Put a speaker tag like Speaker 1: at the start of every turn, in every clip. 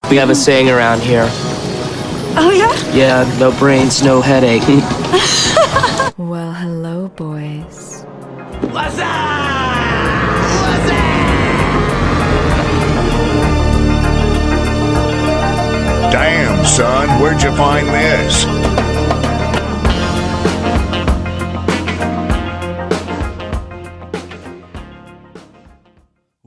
Speaker 1: We have a saying around here.
Speaker 2: Oh, yeah?
Speaker 1: Yeah, no brains, no headache.
Speaker 3: Well, hello, boys.
Speaker 4: What's up? What's
Speaker 5: Damn, son, where'd you find this?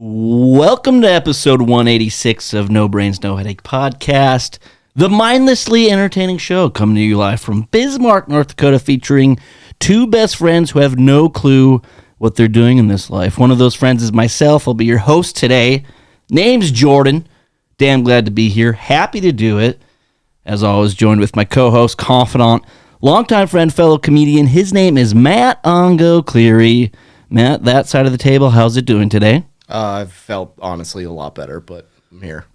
Speaker 6: Welcome to episode 186 of No Brains, No Headache podcast, the mindlessly entertaining show coming to you live from Bismarck, North Dakota, featuring two best friends who have no clue what they're doing in this life. One of those friends is myself. I'll be your host today. Name's Jordan. Damn glad to be here. Happy to do it. As always, joined with my co-host, confidant, longtime friend, fellow comedian. His name is Matt Ongo Cleary. Matt, that side of the table, how's it doing today?
Speaker 7: I've felt, honestly, a lot better, but I'm here.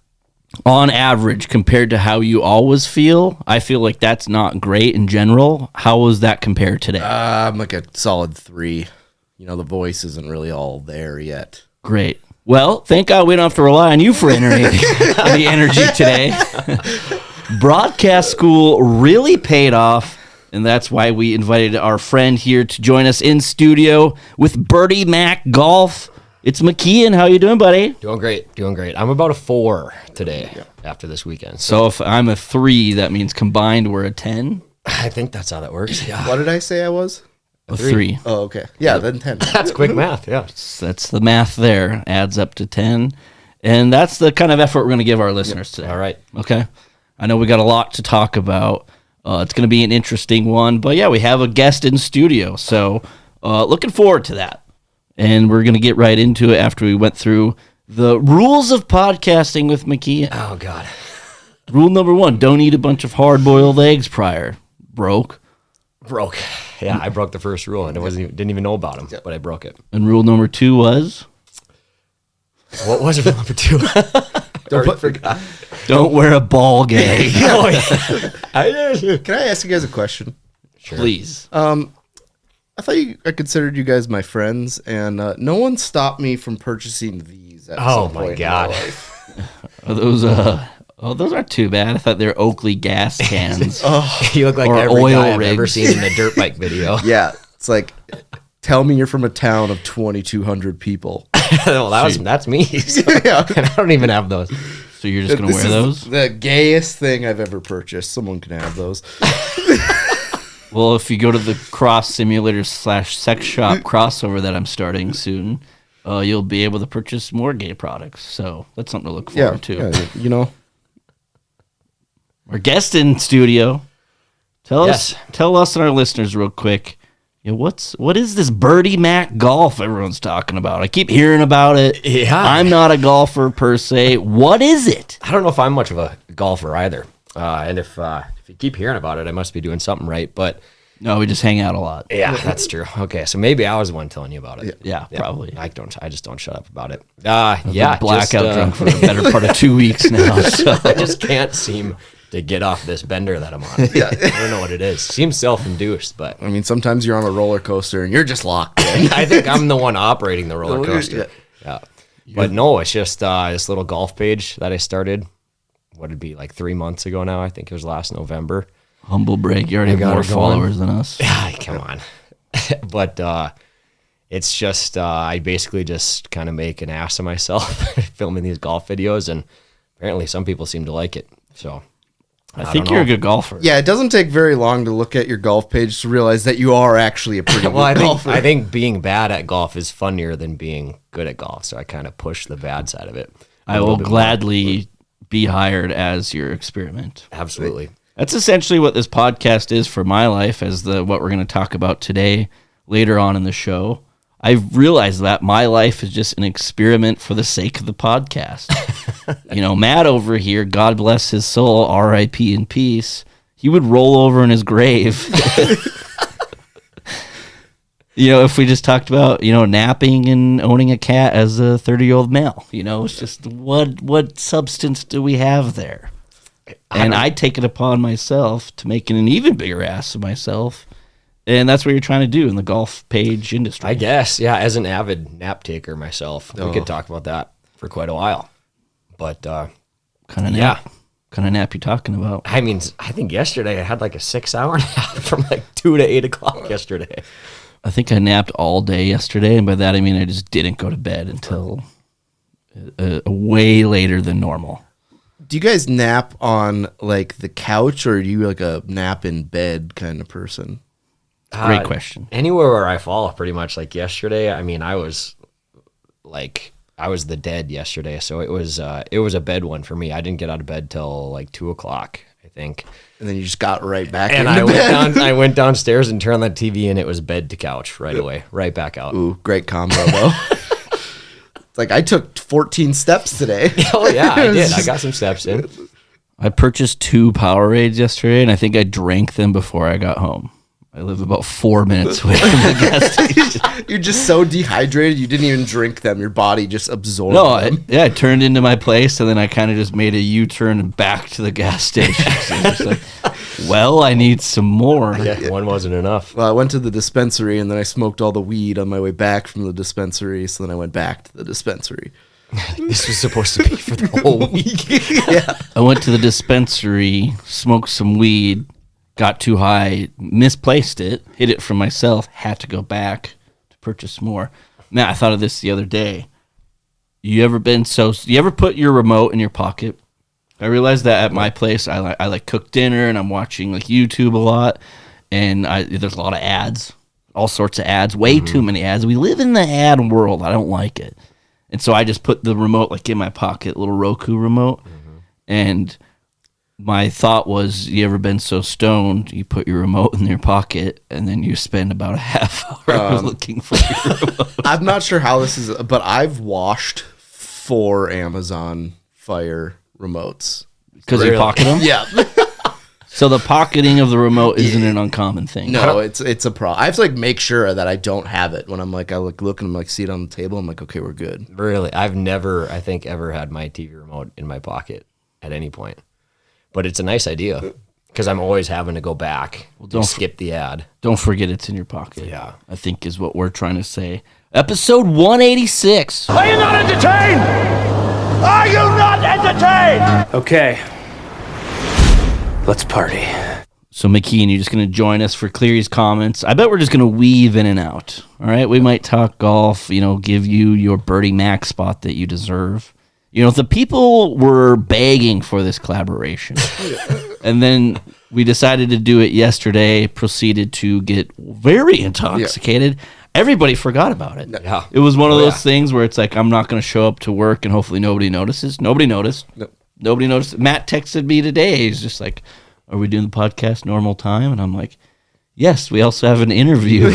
Speaker 6: On average, compared to how you always feel, I feel like that's not great in general. How was that compared today?
Speaker 7: I'm like a solid 3. You know, the voice isn't really all there yet.
Speaker 6: Great. Well, thank God we don't have to rely on you for the energy today. Broadcast school really paid off, and that's why we invited our friend here to join us in studio with Birdie Mac Golf. It's McKeon. How you doing, buddy?
Speaker 8: Doing great. I'm about a 4 today after this weekend.
Speaker 6: So if I'm a 3, that means combined we're a 10?
Speaker 8: I think that's how that works. Yeah.
Speaker 7: What did I say I was?
Speaker 6: A 3.
Speaker 7: Oh, okay. Yeah, then 10.
Speaker 8: That's quick math, yeah.
Speaker 6: That's the math there. Adds up to 10. And that's the kind of effort we're going to give our listeners today.
Speaker 8: All right.
Speaker 6: Okay. I know we got a lot to talk about. It's going to be an interesting one. But yeah, we have a guest in studio. So looking forward to that. And we're going to get right into it after we went through the rules of podcasting with McKeon.
Speaker 8: Oh, God.
Speaker 6: Rule number 1, don't eat a bunch of hard-boiled eggs prior. Broke.
Speaker 8: Yeah, I broke the first rule, and didn't even know about them, but I broke it.
Speaker 6: And rule number 2 was?
Speaker 8: What was rule number 2? I forgot.
Speaker 6: Don't wear a ball gag.
Speaker 8: Oh, yeah.
Speaker 7: Can I ask you guys a question?
Speaker 8: Sure.
Speaker 6: Please.
Speaker 7: I thought I considered you guys my friends, and no one stopped me from purchasing these at some point in my life.
Speaker 6: Are those those aren't too bad. I thought they were Oakley gas cans.
Speaker 8: You look like
Speaker 6: Or
Speaker 8: every
Speaker 6: oil
Speaker 8: guy I've
Speaker 6: rigs.
Speaker 8: ever seen in a dirt bike video.
Speaker 7: Yeah, it's like, tell me you're from a town of 2,200 people.
Speaker 8: Well, that's me. So,
Speaker 7: Yeah.
Speaker 8: and I don't even have those.
Speaker 6: So you're just going to
Speaker 7: This
Speaker 6: wear
Speaker 7: is
Speaker 6: those?
Speaker 7: the gayest thing I've ever purchased. Someone can have those.
Speaker 6: Well, if you go to the Cross Simulator / Sex Shop crossover that I'm starting soon, you'll be able to purchase more gay products. So that's something to look forward to.
Speaker 7: Yeah, you know.
Speaker 6: Our guest in studio. Tell
Speaker 8: Yes.
Speaker 6: us and our listeners real quick. What is this Birdie Mac golf everyone's talking about? I keep hearing about it.
Speaker 8: Yeah.
Speaker 6: I'm not a golfer per se. What is it?
Speaker 8: I don't know if I'm much of a golfer either. And if you keep hearing about it, I must be doing something right. But
Speaker 6: No, we just hang out a lot.
Speaker 8: yeah, that's true. Okay, so maybe I was the one telling you about it.
Speaker 6: Yeah, probably.
Speaker 8: I just don't shut up about it. Yeah,
Speaker 6: Blackout
Speaker 8: just,
Speaker 6: drunk for the better part of 2 weeks now. So.
Speaker 8: I just can't seem to get off this bender that I'm on. Yeah. I don't know what it is. Seems self-induced, but
Speaker 7: I mean, sometimes you're on a roller coaster and you're just locked in.
Speaker 8: I think I'm the one operating the roller coaster. Yeah. But no, it's just this little golf page that I started. What it'd be like 3 months ago now. I think it was last November.
Speaker 6: Humble brag. You already have more followers than us.
Speaker 8: Yeah, come on. But it's just I basically just kind of make an ass of myself filming these golf videos, and apparently some people seem to like it. So
Speaker 6: I think you're a good golfer.
Speaker 7: Yeah, it doesn't take very long to look at your golf page to realize that you are actually a pretty
Speaker 8: well,
Speaker 7: good golfer.
Speaker 8: I think being bad at golf is funnier than being good at golf. So I kind of push the bad side of it.
Speaker 6: I will gladly be hired as your experiment.
Speaker 8: Absolutely.
Speaker 6: That's essentially what this podcast is for my life, as what we're going to talk about today later on in the show. I've realized that my life is just an experiment for the sake of the podcast. Matt over here, God bless his soul, R.I.P. in peace, he would roll over in his grave. If we just talked about, napping and owning a cat as a 30-year-old male, it's just what substance do we have there? And I take it upon myself to make an even bigger ass of myself. And that's what you're trying to do in the golf page industry.
Speaker 8: I guess, yeah, as an avid nap taker myself, we could talk about that for quite a while. But
Speaker 6: kind of
Speaker 8: yeah,
Speaker 6: kind of nap you talking about?
Speaker 8: I mean, I think yesterday I had like a 6-hour nap from like 2 to 8 o'clock yesterday.
Speaker 6: I think I napped all day yesterday, and by that I mean I just didn't go to bed until way later than normal.
Speaker 7: Do you guys nap on like the couch, or are you like a nap in bed kind of person?
Speaker 6: Great question.
Speaker 8: Anywhere where I fall, pretty much. Like yesterday, I mean, I was the dead yesterday, so it was a bed one for me. I didn't get out of bed till like 2 o'clock, I think.
Speaker 7: And then you just got right back
Speaker 8: And
Speaker 7: into bed.
Speaker 8: I went downstairs and turned on the TV, and it was bed to couch right away, right back out.
Speaker 7: Ooh, great combo though. It's like I took 14 steps today.
Speaker 8: Oh yeah, I did. I got some steps in.
Speaker 6: I purchased 2 Powerades yesterday, and I think I drank them before I got home. I live about 4 minutes away from the gas station.
Speaker 7: You're just so dehydrated, you didn't even drink them. Your body just absorbed them.
Speaker 6: I turned into my place, and then I kind of just made a U-turn and back to the gas station. So it's just like, well, I need some more.
Speaker 8: Yeah, one wasn't enough.
Speaker 7: Well, I went to the dispensary, and then I smoked all the weed on my way back from the dispensary. So then I went back to the dispensary.
Speaker 8: This was supposed to be for the whole week.
Speaker 7: Yeah.
Speaker 6: I went to the dispensary, smoked some weed, got too high, misplaced it, hid it from myself, had to go back to purchase more. Man, I thought of this the other day. You ever put your remote in your pocket? I realized that at my place, I like cook dinner, and I'm watching like YouTube a lot, and there's a lot of ads, all sorts of ads, way too many ads. We live in the ad world. I don't like it. And so I just put the remote like in my pocket, little Roku remote, and my thought was, you ever been so stoned, you put your remote in your pocket, and then you spend about a half hour looking for your remote.
Speaker 7: I'm not sure how this is, but I've washed 4 Amazon Fire remotes.
Speaker 6: Because you pocket them?
Speaker 7: Yeah.
Speaker 6: So the pocketing of the remote isn't an uncommon thing.
Speaker 7: No, it's a problem. I have to like make sure that I don't have it when I'm like, I look and I'm like, see it on the table. I'm like, okay, we're good.
Speaker 8: Really, I've never, I think, ever had my TV remote in my pocket at any point. But it's a nice idea because I'm always having to go back. Don't skip the ad.
Speaker 6: Don't forget it's in your pocket.
Speaker 8: Yeah.
Speaker 6: I think is what we're trying to say. Episode 186.
Speaker 4: Are you not entertained? Are you not entertained?
Speaker 1: Okay. Let's party.
Speaker 6: So, McKeon, you're just going to join us for Cleary's comments. I bet we're just going to weave in and out. All right? We might talk golf, give you your Birdie Mac spot that you deserve. The people were begging for this collaboration. And then we decided to do it yesterday, proceeded to get very intoxicated. Yeah. Everybody forgot about it.
Speaker 8: Yeah.
Speaker 6: It was one of those things where it's like, I'm not going to show up to work and hopefully nobody notices. Nobody noticed.
Speaker 7: Nope.
Speaker 6: Nobody noticed. Matt texted me today. He's just like, are we doing the podcast normal time? And I'm like, yes, we also have an interview.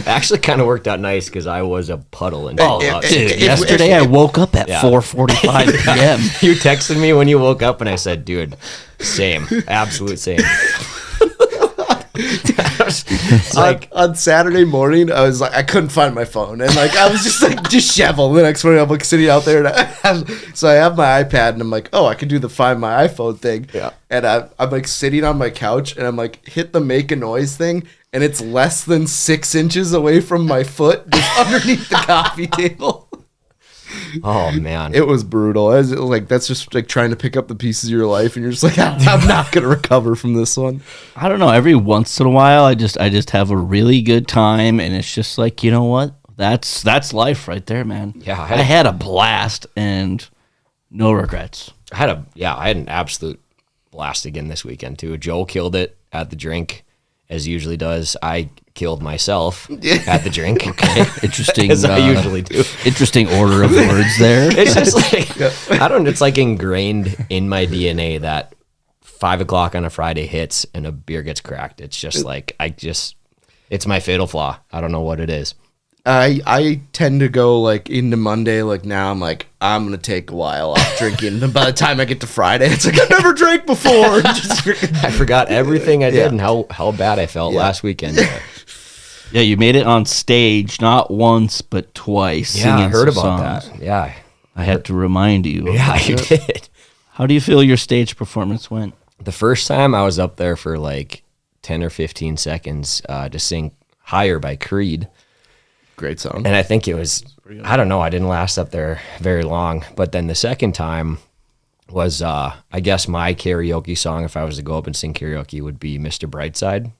Speaker 8: Actually kind of worked out nice because I was a puddle until
Speaker 6: yesterday I woke up at 4:45 p.m.
Speaker 8: You texted me when you woke up, and I said, dude, same. Absolute same.
Speaker 7: On Saturday morning, I was like, I couldn't find my phone, and like I was just like disheveled. The next morning, I'm like sitting out there, and I have my iPad, and I'm like, oh, I can do the Find My iPhone thing.
Speaker 8: Yeah.
Speaker 7: And I'm like sitting on my couch, and I'm like hit the make a noise thing, and it's less than 6 inches away from my foot, just underneath the coffee table.
Speaker 8: Oh man,
Speaker 7: it was brutal. I was like, that's just like trying to pick up the pieces of your life, and you're just like, I'm not gonna recover from this one.
Speaker 6: I don't know. Every once in a while, I just have a really good time, and it's just like, you know what? That's life right there, man.
Speaker 8: Yeah,
Speaker 6: I had a blast and no regrets.
Speaker 8: I had an absolute blast again this weekend too. Joe killed it at the drink, as he usually does. I killed myself at the drink.
Speaker 6: Okay, interesting.
Speaker 8: As I usually do.
Speaker 6: Interesting order of words there.
Speaker 8: It's just like it's like ingrained in my DNA that 5 o'clock on a Friday hits and a beer gets cracked. It's just like it's my fatal flaw. I don't know what it is.
Speaker 7: I tend to go like into Monday, like now I'm like, I'm going to take a while off drinking. And by the time I get to Friday, it's like, I've never drank before.
Speaker 8: I forgot everything I did and how bad I felt last weekend.
Speaker 6: Yeah, you made it on stage, not once, but twice.
Speaker 8: Yeah, I heard about
Speaker 6: songs.
Speaker 8: that. Yeah.
Speaker 6: I had to remind you.
Speaker 8: Yeah, you did.
Speaker 6: How do you feel your stage performance went?
Speaker 8: The first time I was up there for like 10 or 15 seconds to sing Higher by Creed.
Speaker 7: Great song.
Speaker 8: And I think it was, I don't know, I didn't last up there very long. But then the second time was I guess my karaoke song, if I was to go up and sing karaoke, would be Mr. Brightside,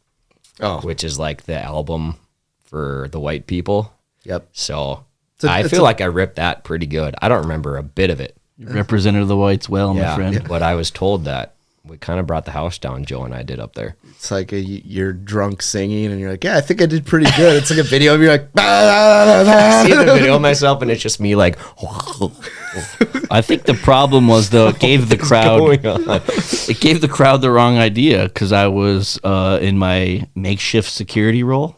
Speaker 8: which is like the album for the white people.
Speaker 7: Yep.
Speaker 8: So I feel like I ripped that pretty good. I don't remember a bit of it.
Speaker 6: You represented the whites well, my friend.
Speaker 8: But I was told that we kind of brought the house down, Joe and I did up there.
Speaker 7: It's like you're drunk singing, and you're like, yeah, I think I did pretty good. It's like a video of you like,
Speaker 8: I see the video of myself, and it's just me like,
Speaker 6: I think the problem was, though, it gave the crowd the wrong idea, because I was in my makeshift security role.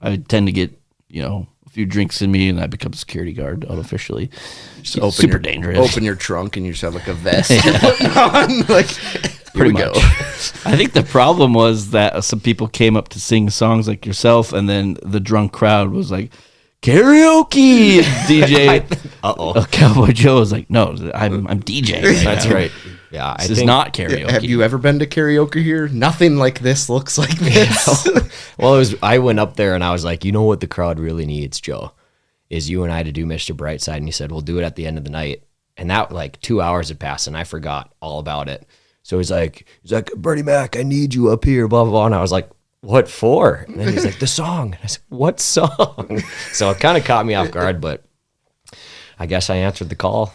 Speaker 6: I tend to get, a few drinks in me, and I become a security guard unofficially.
Speaker 7: just
Speaker 6: super dangerous.
Speaker 7: Open your trunk, and you just have like a vest you're putting on. Like,
Speaker 6: Pretty much. I think the problem was that some people came up to sing songs like yourself, and then the drunk crowd was like, karaoke. DJ Cowboy Joe was like, no, I'm DJing. Right
Speaker 8: That's
Speaker 6: now.
Speaker 8: right. Yeah,
Speaker 6: This is not karaoke.
Speaker 7: Have you ever been to karaoke here? Nothing like this looks like this.
Speaker 8: Well, I went up there and I was like, you know what the crowd really needs, Joe, is you and I to do Mr. Brightside. And he said, we'll do it at the end of the night. And that like 2 hours had passed and I forgot all about it. So he's like, Birdie Mac, I need you up here, blah, blah, blah. And I was like, what for? And then he's like, the song. And I said, what song? So it kind of caught me off guard, but I guess I answered the call.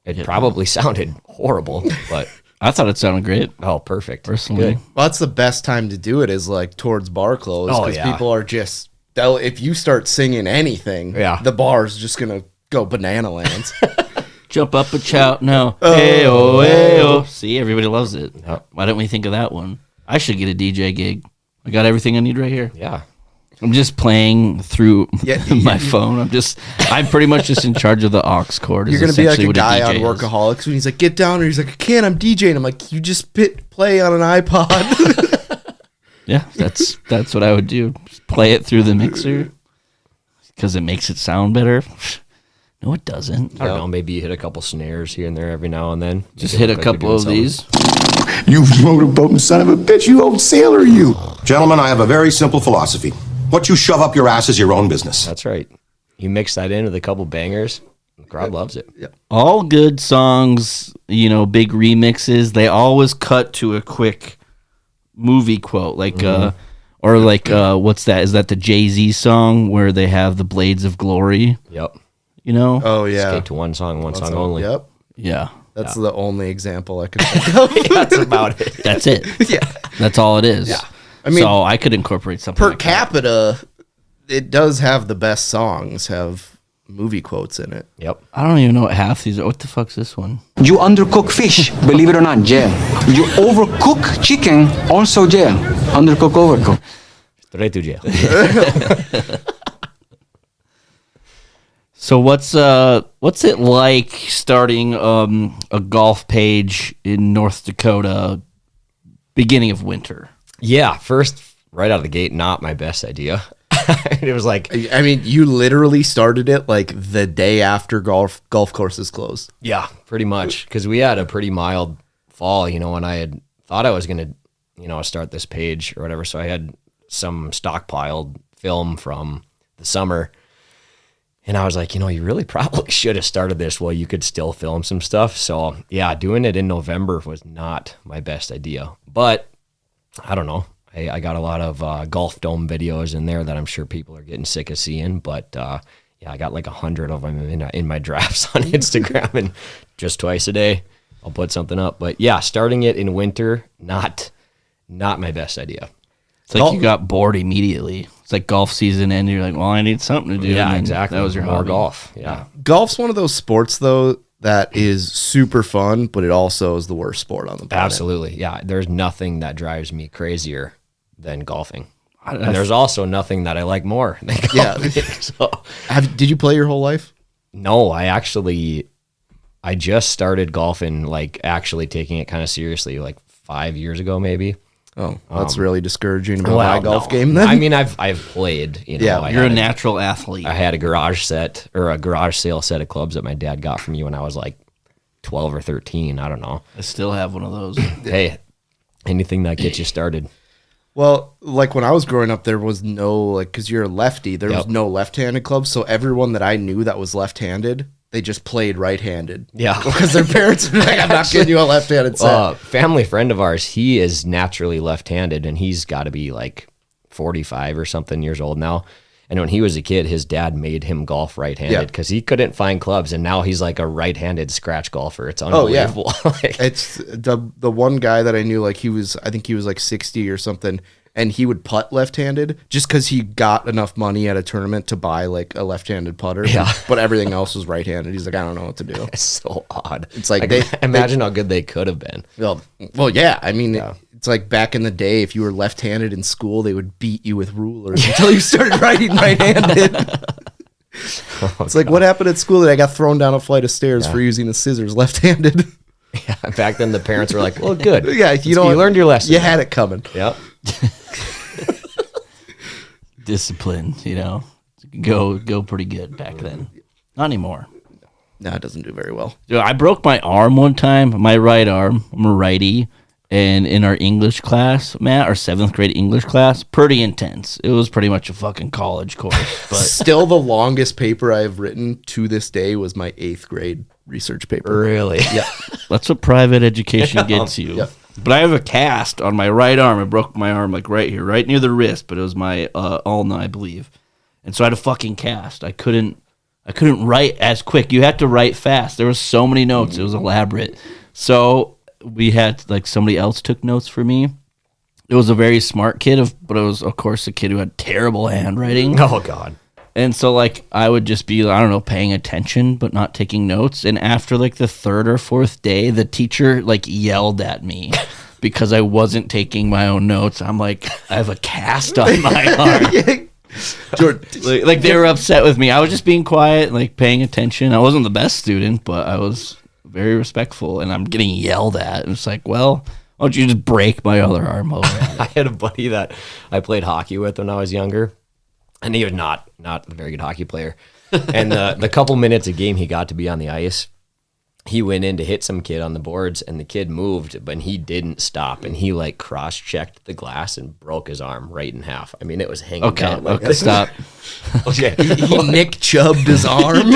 Speaker 8: It probably sounded horrible, but
Speaker 6: I thought it sounded great.
Speaker 8: Oh, perfect.
Speaker 6: Personally.
Speaker 8: Good.
Speaker 7: Well, that's the best time to do it, is like towards bar close,
Speaker 8: Oh,
Speaker 7: because
Speaker 8: yeah.
Speaker 7: people are just, if you start singing anything, the bar's just gonna go banana lands.
Speaker 6: Jump up and shout now. Hey-oh, hey-oh. See, everybody loves it. Why don't we think of that one? I should get a DJ gig. I got everything I need right here.
Speaker 8: Yeah.
Speaker 6: I'm just playing through my phone. I'm pretty much just in charge of the aux cord.
Speaker 7: You're gonna be like a guy on Workaholics when he's like, get down, and he's like, I can't, I'm DJing. I'm like, you just play on an iPod.
Speaker 6: Yeah, that's what I would do. Just play it through the mixer because it makes it sound better. No, it doesn't.
Speaker 8: I don't know. Maybe you hit a couple snares here and there every now and then.
Speaker 6: Just hit a couple of these.
Speaker 5: You motorboating son of a bitch, you old sailor, you. Gentlemen, I have a very simple philosophy. What you shove up your ass is your own business.
Speaker 8: That's right. You mix that in with a couple bangers, the crowd loves it.
Speaker 7: Yep.
Speaker 6: All good songs, big remixes, they always cut to a quick movie quote, like what's that? Is that the Jay-Z song where they have the Blades of Glory?
Speaker 8: Yep.
Speaker 7: Oh yeah.
Speaker 8: Skate to one song only.
Speaker 7: Yep.
Speaker 6: Yeah.
Speaker 7: That's the only example I can think of.
Speaker 8: That's about it.
Speaker 6: That's it.
Speaker 7: Yeah.
Speaker 6: That's all it is.
Speaker 7: Yeah. I mean,
Speaker 6: so I could incorporate something
Speaker 7: per
Speaker 6: like that.
Speaker 7: capita, it does have the best songs have movie quotes in it.
Speaker 8: Yep.
Speaker 6: I don't even know what half these are. What the fuck's this one?
Speaker 9: You undercook fish, believe it or not, jail. You overcook chicken, also jail. Undercook, overcook.
Speaker 8: Straight to jail.
Speaker 6: So what's it like starting a golf page in North Dakota beginning of winter?
Speaker 8: Yeah, first right out of the gate, not my best idea. It was like,
Speaker 7: I mean, you literally started it like the day after golf courses closed.
Speaker 8: yeah, pretty much, because we had a pretty mild fall, and I had thought I was gonna, start this page or whatever. So I had some stockpiled film from the summer. And I was like, you really probably should have started this while you could still film some stuff. So, yeah, doing it in November was not my best idea. But, I don't know. I got a lot of Golf Dome videos in there that I'm sure people are getting sick of seeing. But, yeah, I got like 100 of them in my drafts on Instagram. And just twice a day, I'll put something up. But, yeah, starting it in winter, not my best idea.
Speaker 6: It's like you got bored immediately. It's like golf season and you're like, well, I need something to do.
Speaker 8: Yeah,
Speaker 6: And then
Speaker 8: exactly.
Speaker 6: That was your
Speaker 8: more
Speaker 6: hobby.
Speaker 8: golf. Yeah.
Speaker 7: Golf's one of those sports, though, that is super fun, but it also is the worst sport on the planet.
Speaker 8: Absolutely. Yeah. There's nothing that drives me crazier than golfing. And there's also nothing that I like more than golfing.
Speaker 7: Yeah.
Speaker 8: So,
Speaker 7: Did you play your whole life?
Speaker 8: no, I just started golfing, like actually taking it kind of seriously, like 5 years ago, maybe.
Speaker 7: Oh, that's really discouraging about
Speaker 8: Well,
Speaker 7: my golf
Speaker 8: no.
Speaker 7: game then.
Speaker 8: I mean, I've played,
Speaker 7: Yeah,
Speaker 8: I
Speaker 6: You're a
Speaker 8: had
Speaker 6: natural athlete.
Speaker 8: I had a garage sale set of clubs that my dad got for me when I was like 12 or 13. I don't know.
Speaker 6: I still have one of those.
Speaker 8: Hey, anything that gets you started.
Speaker 7: Well, like when I was growing up, there was no, like, because you're a lefty, there was no left-handed clubs. So everyone that I knew that was left-handed they just played right-handed.
Speaker 8: Yeah.
Speaker 7: Because their parents were like, I'm not getting you a left-handed set.
Speaker 8: Family friend of ours, he is naturally left-handed, and he's got to be like 45 or something years old now. And when he was a kid, his dad made him golf right-handed because he couldn't find clubs, and now he's like a right-handed scratch golfer. It's unbelievable.
Speaker 7: It's the one guy that I knew, like I think he was like 60 or something, and he would putt left-handed just because he got enough money at a tournament to buy like a left-handed putter.
Speaker 8: Yeah.
Speaker 7: But everything else was right-handed. He's like, I don't know what to do.
Speaker 8: It's so odd.
Speaker 7: It's like
Speaker 8: imagine how good they could have been.
Speaker 7: Well, yeah. I mean, it's like back in the day, if you were left-handed in school, they would beat you with rulers until you started writing right-handed. It's like, what happened at school that I got thrown down a flight of stairs for using the scissors left-handed?
Speaker 8: Yeah, back then the parents were like, well, good.
Speaker 7: Yeah, you learned
Speaker 8: your lesson.
Speaker 7: You had it coming.
Speaker 8: Yep.
Speaker 6: Discipline, go pretty good back then. Not anymore.
Speaker 7: No, it doesn't do very well.
Speaker 6: Dude, I broke my arm one time, my right arm. I'm a righty. And in our English class, Matt, our 7th grade English class, pretty intense. It was pretty much a fucking college course. But
Speaker 7: still, the longest paper I've written to this day was my 8th grade research paper.
Speaker 8: Really?
Speaker 7: Yeah.
Speaker 6: That's what private education gets you.
Speaker 7: Yep.
Speaker 6: But I have a cast on my right arm. I broke my arm like right here, right near the wrist, but it was my ulna, I believe. And so I had a fucking cast. I couldn't write as quick. You had to write fast. There was so many notes. It was elaborate. So we had like somebody else took notes for me. It was a very smart kid, but it was of course a kid who had terrible handwriting.
Speaker 8: Oh God.
Speaker 6: And so like I would just be, I don't know, paying attention but not taking notes. And after like the 3rd or 4th day, the teacher like yelled at me because I wasn't taking my own notes. I'm like, I have a cast on my arm. Like they were upset with me. I was just being quiet, like paying attention. I wasn't the best student, but I was very respectful, and I'm getting yelled at. And it's like, well, why don't you just break my other arm over?
Speaker 8: I had a buddy that I played hockey with when I was younger, and he was not a very good hockey player. And the couple minutes a game he got to be on the ice, he went in to hit some kid on the boards, and the kid moved, but he didn't stop, and he like cross-checked the glass and broke his arm right in half. I mean, it was hanging down.
Speaker 6: Okay, stop.
Speaker 8: Okay.
Speaker 7: He Nick Chubbed his arm.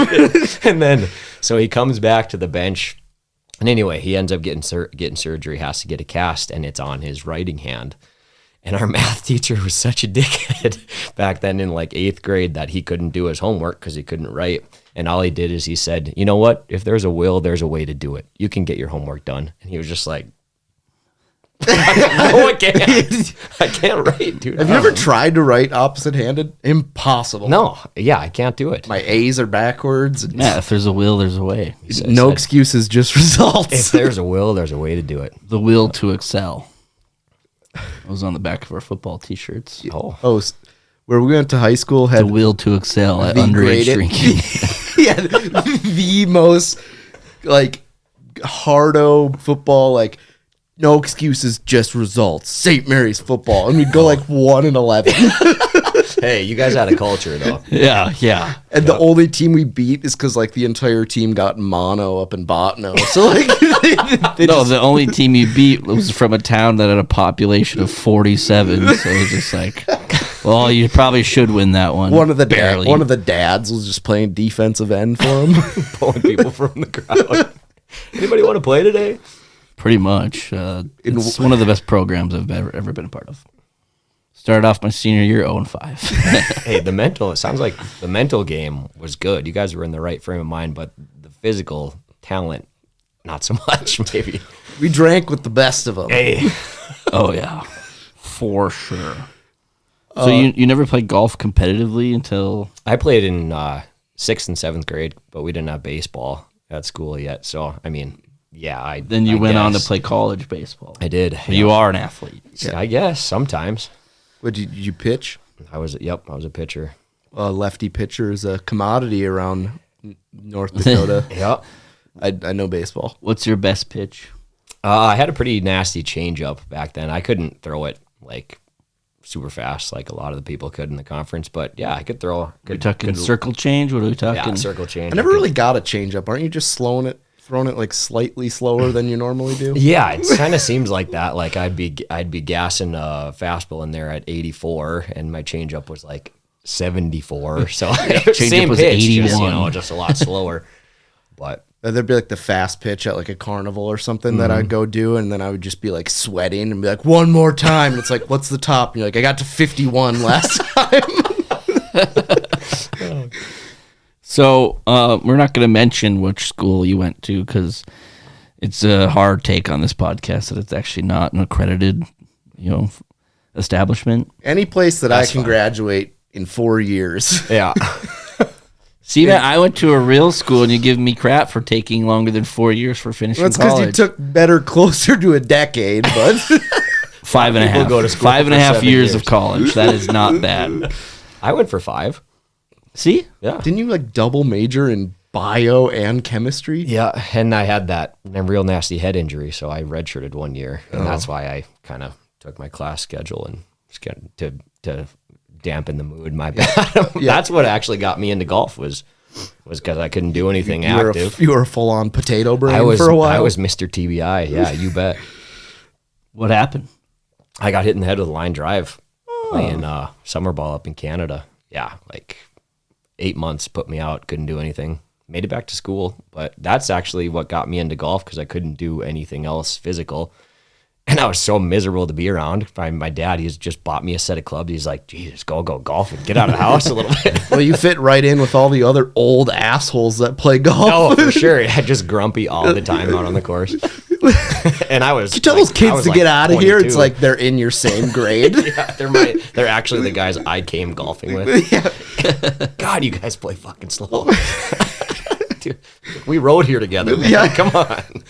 Speaker 8: And then, so he comes back to the bench, and anyway, he ends up getting surgery, has to get a cast, and it's on his writing hand. And our math teacher was such a dickhead back then in like 8th grade that he couldn't do his homework because he couldn't write. And all he did is he said, you know what? If there's a will, there's a way to do it. You can get your homework done. And he was just like, no, I can't. I can't write, dude.
Speaker 7: Have you ever tried to write opposite-handed? Impossible.
Speaker 8: No. Yeah, I can't do it.
Speaker 7: My A's are backwards.
Speaker 6: Yeah, if there's a will, there's a way.
Speaker 7: No excuses, just results.
Speaker 8: If there's a will, there's a way to do it.
Speaker 6: The will to excel. I was on the back of our football T-shirts.
Speaker 7: Oh, where we went to high school had
Speaker 6: The will to excel at
Speaker 7: the
Speaker 6: underage
Speaker 7: greatest-
Speaker 6: drinking.
Speaker 7: yeah, the most like hardo football, like no excuses, just results. St. Mary's football, and we'd go like 1-11.
Speaker 8: Hey, you guys had a culture though.
Speaker 6: Yeah.
Speaker 7: And the only team we beat is because like the entire team got mono up in Botno. So like,
Speaker 6: The only team you beat was from a town that had a population of 47. So it was just like, well, you probably should win that one.
Speaker 7: one of the dads was just playing defensive end for him.
Speaker 8: Pulling people from the crowd. Anybody want to play today?
Speaker 6: Pretty much. It's one of the best programs I've ever been a part of. Started off my senior year 0-5.
Speaker 8: Hey, it sounds like the mental game was good. You guys were in the right frame of mind, but the physical talent, not so much, maybe.
Speaker 7: We drank with the best of them.
Speaker 8: Hey.
Speaker 6: Oh, yeah. For sure. So you never played golf competitively until...
Speaker 8: I played in 6th and 7th grade, but we didn't have baseball at school yet. So, I mean, yeah.
Speaker 6: Then you went on to play college baseball.
Speaker 8: I did.
Speaker 6: You are an athlete.
Speaker 8: Yeah, I guess, sometimes.
Speaker 7: What, did you pitch?
Speaker 8: I was a pitcher.
Speaker 7: Lefty pitcher is a commodity around North Dakota.
Speaker 8: Yep.
Speaker 7: I know baseball.
Speaker 6: What's your best pitch?
Speaker 8: I had a pretty nasty changeup back then. I couldn't throw it like super fast like a lot of the people could in the conference, but yeah, I could throw.
Speaker 6: We're talking circle change? What are we talking?
Speaker 8: Yeah, circle change.
Speaker 7: I never really got a changeup. Aren't you just throwing it like slightly slower than you normally do?
Speaker 8: Yeah, it kind of seems like that. Like I'd be gassing a fastball in there at 84, and my changeup was like 74. So
Speaker 6: changeup
Speaker 8: same
Speaker 6: was
Speaker 8: pitch,
Speaker 6: 81.
Speaker 8: just a lot slower. But
Speaker 7: There'd be like the fast pitch at like a carnival or something that I'd go do, and then I would just be like sweating and be like, one more time. And it's like, what's the top? And you're like, I got to 51 last time.
Speaker 6: So we're not going to mention which school you went to because it's a hard take on this podcast that it's actually not an accredited, establishment.
Speaker 7: Any place that I can graduate in 4 years.
Speaker 8: yeah.
Speaker 6: See, man, I went to a real school, and you give me crap for taking longer than 4 years for finishing
Speaker 7: That's because you
Speaker 6: college.
Speaker 7: took better closer to a decade, but
Speaker 6: 5.5.
Speaker 8: go to school
Speaker 6: 5.5
Speaker 8: for
Speaker 6: years
Speaker 8: 7
Speaker 6: of college. That is not bad.
Speaker 8: I went for 5.
Speaker 6: See?
Speaker 8: Yeah.
Speaker 7: didn't you like double major in bio and chemistry?
Speaker 8: Yeah, and I had that real nasty head injury, so I redshirted 1 year, and that's why I kind of took my class schedule and just to dampen the mood. My bad. That's what actually got me into golf was because I couldn't do anything active.
Speaker 7: You were a full-on potato brain
Speaker 8: I was
Speaker 7: for a while.
Speaker 8: I was Mr. TBI. Yeah, you bet.
Speaker 6: What happened?
Speaker 8: I got hit in the head with a line drive playing summer ball up in Canada. Yeah, like 8 months put me out. Couldn't do anything. Made it back to school, but that's actually what got me into golf because I couldn't do anything else physical. And I was so miserable to be around. My dad, he's just bought me a set of clubs. He's like, Jesus, go golf and get out of the house a little bit.
Speaker 7: Well, you fit right in with all the other old assholes that play golf.
Speaker 8: Oh, for sure. I just grumpy all the time out on the course. And I was.
Speaker 7: You tell those kids to get out of here. It's like they're in your same grade.
Speaker 8: Yeah, they're actually the guys I came golfing with.
Speaker 7: Yeah.
Speaker 8: God, you guys play fucking slow. Dude, we rode here together, man.
Speaker 7: Yeah.
Speaker 8: Come on.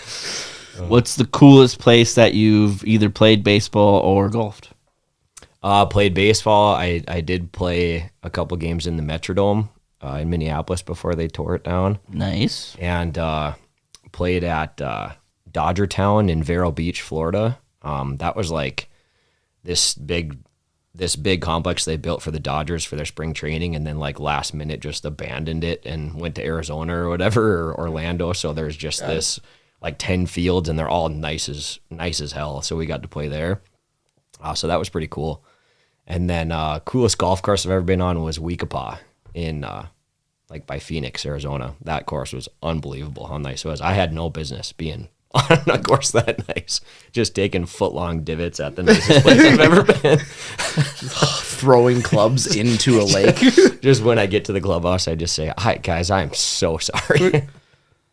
Speaker 6: What's the coolest place that you've either played baseball or golfed?
Speaker 8: Played baseball. I did play a couple games in the Metrodome in Minneapolis before they tore it down.
Speaker 6: Nice.
Speaker 8: And played at Dodger Town in Vero Beach, Florida. That was like this big complex they built for the Dodgers for their spring training, and then like last minute just abandoned it and went to Arizona or whatever, or Orlando. So there's just this like 10 fields, and they're all nice as hell. So we got to play there. So that was pretty cool. And then coolest golf course I've ever been on was Weekapaw in like by Phoenix, Arizona. That course was unbelievable how nice it was. I had no business being on a course that nice. Just taking foot-long divots at the nicest place I've ever been.
Speaker 7: Throwing clubs into a lake.
Speaker 8: Just when I get to the clubhouse, I just say, "Hi, guys, I am so sorry."